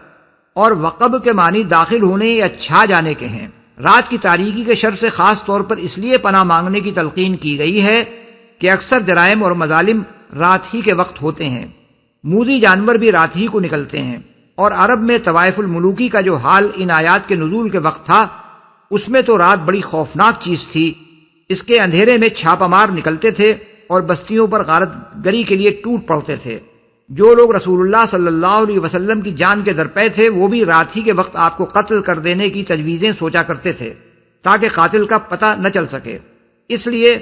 اور وقب کے معنی داخل ہونے یا چھا جانے کے ہیں۔ رات کی تاریکی کے شر سے خاص طور پر اس لیے پناہ مانگنے کی تلقین کی گئی ہے کہ اکثر جرائم اور مظالم رات ہی کے وقت ہوتے ہیں، موذی جانور بھی رات ہی کو نکلتے ہیں، اور عرب میں طوائف الملوکی کا جو حال ان آیات کے نزول کے وقت تھا اس میں تو رات بڑی خوفناک چیز تھی، اس کے اندھیرے میں چھاپہ مار نکلتے تھے اور بستیوں پر غارت گری کے لیے ٹوٹ پڑتے تھے۔ جو لوگ رسول اللہ صلی اللہ علیہ وسلم کی جان کے درپے تھے وہ بھی رات ہی کے وقت آپ کو قتل کر دینے کی تجویزیں سوچا کرتے تھے تاکہ قاتل کا پتہ نہ چل سکے۔ اس لیے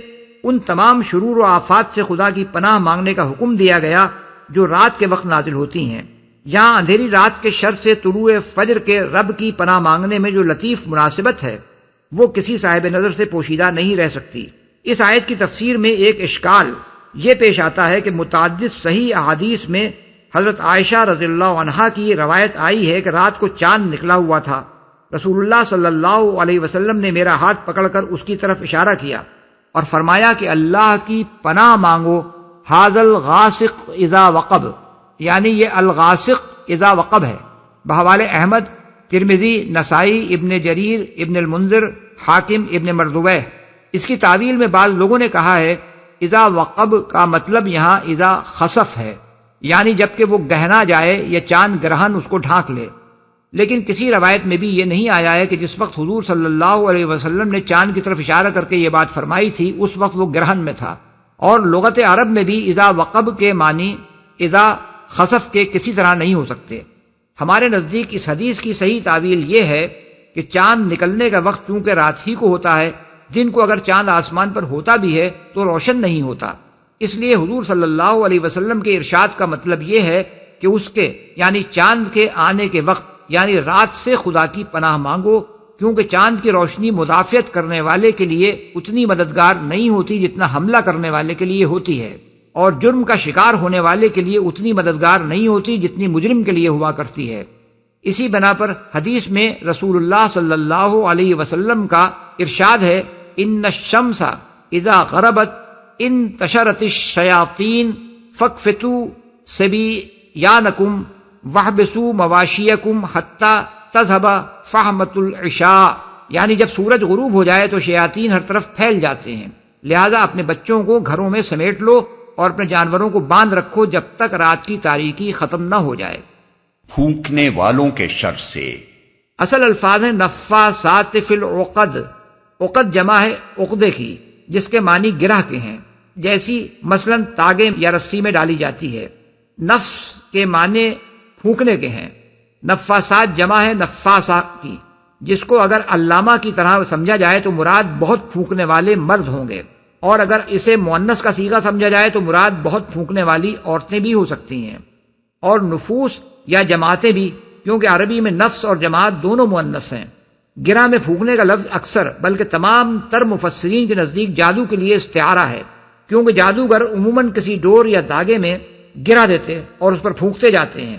ان تمام شرور و آفات سے خدا کی پناہ مانگنے کا حکم دیا گیا جو رات کے وقت نازل ہوتی ہیں۔ یہاں اندھیری رات کے شر سے طلوع فجر کے رب کی پناہ مانگنے میں جو لطیف مناسبت ہے وہ کسی صاحب نظر سے پوشیدہ نہیں رہ سکتی۔ اس آیت کی تفسیر میں ایک اشکال یہ پیش آتا ہے کہ متعدد صحیح احادیث میں حضرت عائشہ رضی اللہ عنہا کی روایت آئی ہے کہ رات کو چاند نکلا ہوا تھا، رسول اللہ صلی اللہ علیہ وسلم نے میرا ہاتھ پکڑ کر اس کی طرف اشارہ کیا اور فرمایا کہ اللہ کی پناہ مانگو، حاذ الغاسق اذا وقب، یعنی یہ الغاسق اذا وقب ہے، بحوالے احمد، ترمذی، نسائی، ابن جریر، ابن المنذر، حاکم، ابن مردویہ۔ اس کی تعویل میں بعض لوگوں نے کہا ہے اذا وقب کا مطلب یہاں اذا خسف ہے، یعنی جبکہ وہ گہنا جائے یا چاند گرہن اس کو ڈھانک لے۔ لیکن کسی روایت میں بھی یہ نہیں آیا ہے کہ جس وقت حضور صلی اللہ علیہ وسلم نے چاند کی طرف اشارہ کر کے یہ بات فرمائی تھی اس وقت وہ گرہن میں تھا۔ اور لغت عرب میں بھی اذا وقب کے معنی اذا خسف کے کسی طرح نہیں ہو سکتے۔ ہمارے نزدیک اس حدیث کی صحیح تعویل یہ ہے کہ چاند نکلنے کا وقت چونکہ رات ہی کو ہوتا ہے، دن کو اگر چاند آسمان پر ہوتا بھی ہے تو روشن نہیں ہوتا، اس لیے حضور صلی اللہ علیہ وسلم کے ارشاد کا مطلب یہ ہے کہ اس کے یعنی چاند کے آنے کے وقت یعنی رات سے خدا کی پناہ مانگو، کیونکہ چاند کی روشنی مدافعت کرنے والے کے لیے اتنی مددگار نہیں ہوتی جتنا حملہ کرنے والے کے لیے ہوتی ہے، اور جرم کا شکار ہونے والے کے لیے اتنی مددگار نہیں ہوتی جتنی مجرم کے لیے ہوا کرتی ہے۔ اسی بنا پر حدیث میں رسول اللہ صلی اللہ علیہ وسلم کا ارشاد ہے ان الشمس اذا غربت انتشرت الشیاطین فاکفتوا صبیانکم واحبسوا مواشیکم حتی تذهب فحمۃ العشاء، یعنی جب سورج غروب ہو جائے تو شیاطین ہر طرف پھیل جاتے ہیں، لہذا اپنے بچوں کو گھروں میں سمیٹ لو اور اپنے جانوروں کو باندھ رکھو جب تک رات کی تاریکی ختم نہ ہو جائے۔ پھونکنے والوں کے شر سے۔ اصل الفاظ ہیں نفاثات فی العقد، عقد جمع ہے عقدے کی جس کے معنی گرہ کے ہیں، جیسی مثلا تاگے یا رسی میں ڈالی جاتی ہے۔ نفس کے معنی پھونکنے کے ہیں۔ نفاثات جمع ہے نفاسہ کی، جس کو اگر علامہ کی طرح سمجھا جائے تو مراد بہت پھونکنے والے مرد ہوں گے، اور اگر اسے مؤنث کا صیغہ سمجھا جائے تو مراد بہت پھونکنے والی عورتیں بھی ہو سکتی ہیں، اور نفوس یا جماعتیں بھی، کیونکہ عربی میں نفس اور جماعت دونوں مؤنث ہیں۔ گرہ میں پھونکنے کا لفظ اکثر بلکہ تمام تر مفسرین کے نزدیک جادو کے لیے استعارہ ہے، کیونکہ جادوگر عموماً کسی ڈور یا دھاگے میں گرہ دیتے اور اس پر پھونکتے جاتے ہیں۔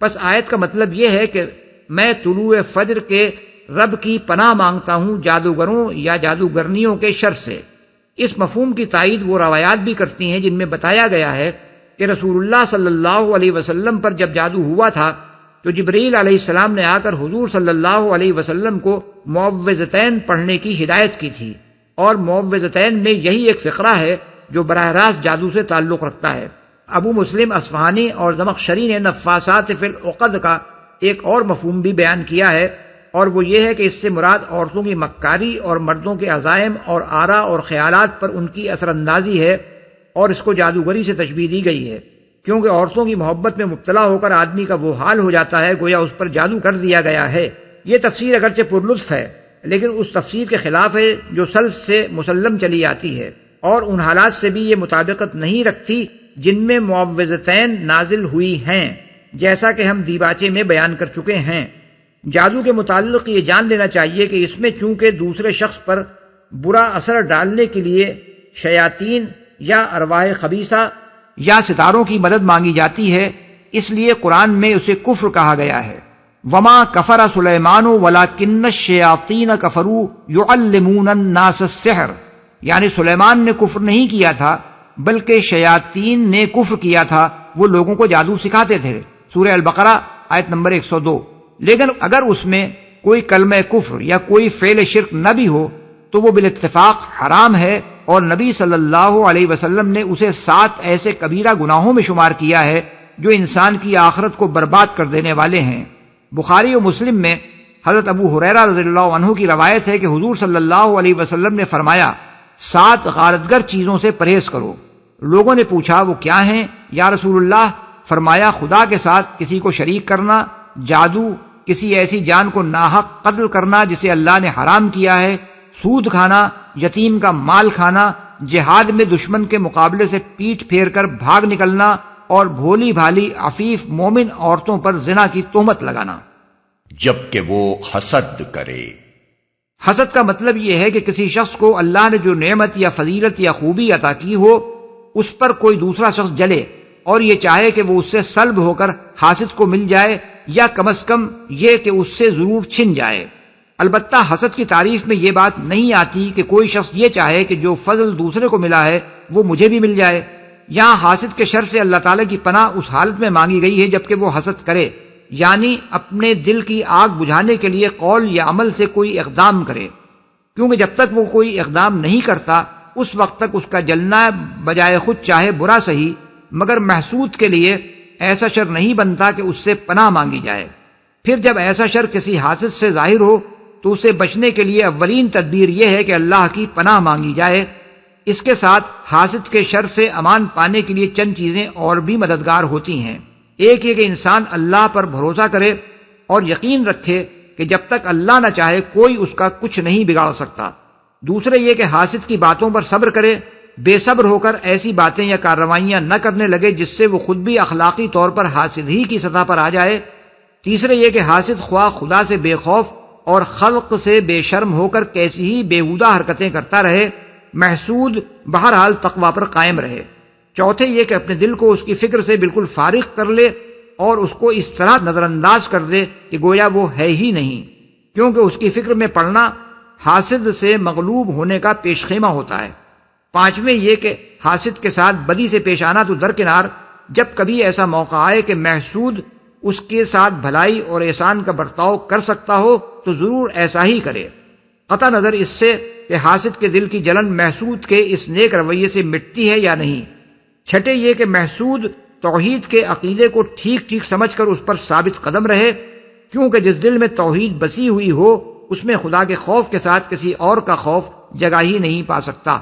پس آیت کا مطلب یہ ہے کہ میں طلوع فجر کے رب کی پناہ مانگتا ہوں جادوگروں یا جادوگرنیوں کے شر سے۔ اس مفہوم کی تائید وہ روایات بھی کرتی ہیں جن میں بتایا گیا ہے کہ رسول اللہ صلی اللہ علیہ وسلم پر جب جادو ہوا تھا تو جبرائیل علیہ السلام نے آ کر حضور صلی اللہ علیہ وسلم کو معوذتین پڑھنے کی ہدایت کی تھی، اور معوذتین میں یہی ایک فقرہ ہے جو براہ راست جادو سے تعلق رکھتا ہے۔ ابو مسلم اصفہانی اور زمخشری نے نفاثات فی العقد کا ایک اور مفہوم بھی بیان کیا ہے، اور وہ یہ ہے کہ اس سے مراد عورتوں کی مکاری اور مردوں کے عزائم اور آرا اور خیالات پر ان کی اثر اندازی ہے، اور اس کو جادوگری سے تشبیہ دی گئی ہے، کیونکہ عورتوں کی محبت میں مبتلا ہو کر آدمی کا وہ حال ہو جاتا ہے گویا اس پر جادو کر دیا گیا ہے۔ یہ تفسیر اگرچہ پرلطف ہے لیکن اس تفسیر کے خلاف ہے جو سلف سے مسلم چلی آتی ہے، اور ان حالات سے بھی یہ مطابقت نہیں رکھتی جن میں معوذتین نازل ہوئی ہیں، جیسا کہ ہم دیباچے میں بیان کر چکے ہیں۔ جادو کے متعلق یہ جان لینا چاہیے کہ اس میں چونکہ دوسرے شخص پر برا اثر ڈالنے کے لیے شیاطین یا ارواح خبیثہ یا ستاروں کی مدد مانگی جاتی ہے، اس لیے قرآن میں اسے کفر کہا گیا ہے۔ وما کفر سلیمان ولکن الشیاطین کفروا یعلمون الناس السحر، یعنی سلیمان نے کفر نہیں کیا تھا بلکہ شیاطین نے کفر کیا تھا، وہ لوگوں کو جادو سکھاتے تھے۔ سورہ البقرہ آیت نمبر 102۔ لیکن اگر اس میں کوئی کلمہ کفر یا کوئی فعل شرک نہ بھی ہو تو وہ بالاتفاق حرام ہے، اور نبی صلی اللہ علیہ وسلم نے اسے 7 ایسے کبیرہ گناہوں میں شمار کیا ہے جو انسان کی آخرت کو برباد کر دینے والے ہیں۔ بخاری و مسلم میں حضرت ابو ہریرہ رضی اللہ عنہ کی روایت ہے کہ حضور صلی اللہ علیہ وسلم نے فرمایا 7 غارتگر چیزوں سے پرہیز کرو۔ لوگوں نے پوچھا وہ کیا ہیں یا رسول اللہ؟ فرمایا خدا کے ساتھ کسی کو شریک کرنا، جادو، کسی ایسی جان کو ناحق قتل کرنا جسے اللہ نے حرام کیا ہے، سود کھانا، یتیم کا مال کھانا، جہاد میں دشمن کے مقابلے سے پیٹھ پھیر کر بھاگ نکلنا، اور بھولی بھالی عفیف مومن عورتوں پر زنا کی تہمت لگانا۔ جبکہ وہ حسد کرے۔ حسد کا مطلب یہ ہے کہ کسی شخص کو اللہ نے جو نعمت یا فضیلت یا خوبی عطا کی ہو اس پر کوئی دوسرا شخص جلے اور یہ چاہے کہ وہ اس سے سلب ہو کر حاسد کو مل جائے، یا کم از کم یہ کہ اس سے ضرور چھن جائے۔ البتہ حسد کی تعریف میں یہ بات نہیں آتی کہ کوئی شخص یہ چاہے کہ جو فضل دوسرے کو ملا ہے وہ مجھے بھی مل جائے، یہاں حاسد کے شر سے اللہ تعالیٰ کی پناہ اس حالت میں مانگی گئی ہے جبکہ وہ حسد کرے، یعنی اپنے دل کی آگ بجھانے کے لیے قول یا عمل سے کوئی اقدام کرے، کیونکہ جب تک وہ کوئی اقدام نہیں کرتا اس وقت تک اس کا جلنا بجائے خود چاہے برا صحیح، مگر محسود کے لیے ایسا شر نہیں بنتا کہ اس سے پناہ مانگی جائے۔ پھر جب ایسا شر کسی حاسد سے ظاہر ہو تو اسے بچنے کے لیے اولین تدبیر یہ ہے کہ اللہ کی پناہ مانگی جائے۔ اس کے ساتھ حاسد کے شر سے امان پانے کے لیے چند چیزیں اور بھی مددگار ہوتی ہیں۔ ایک یہ کہ انسان اللہ پر بھروسہ کرے اور یقین رکھے کہ جب تک اللہ نہ چاہے کوئی اس کا کچھ نہیں بگاڑ سکتا۔ دوسرے یہ کہ حاسد کی باتوں پر صبر کرے، بے صبر ہو کر ایسی باتیں یا کارروائیاں نہ کرنے لگے جس سے وہ خود بھی اخلاقی طور پر حاسد ہی کی سطح پر آ جائے۔ تیسرے یہ کہ حاسد خواہ خدا سے بے خوف اور خلق سے بے شرم ہو کر کیسی ہی بیہودہ حرکتیں کرتا رہے، محسود بہرحال تقوی پر قائم رہے۔ چوتھے یہ کہ اپنے دل کو اس کی فکر سے بالکل فارغ کر لے اور اس کو اس طرح نظر انداز کر دے کہ گویا وہ ہے ہی نہیں، کیونکہ اس کی فکر میں پڑنا حاسد سے مغلوب ہونے کا پیش خیمہ ہوتا ہے۔ پانچویں یہ کہ حاسد کے ساتھ بدی سے پیش آنا تو درکنار، جب کبھی ایسا موقع آئے کہ محسود اس کے ساتھ بھلائی اور احسان کا برتاؤ کر سکتا ہو تو ضرور ایسا ہی کرے، قطع نظر اس سے کہ حاسد کے دل کی جلن محسود کے اس نیک رویے سے مٹتی ہے یا نہیں۔ چھٹے یہ کہ محسود توحید کے عقیدے کو ٹھیک ٹھیک سمجھ کر اس پر ثابت قدم رہے، کیونکہ جس دل میں توحید بسی ہوئی ہو اس میں خدا کے خوف کے ساتھ کسی اور کا خوف جگہ ہی نہیں پا سکتا۔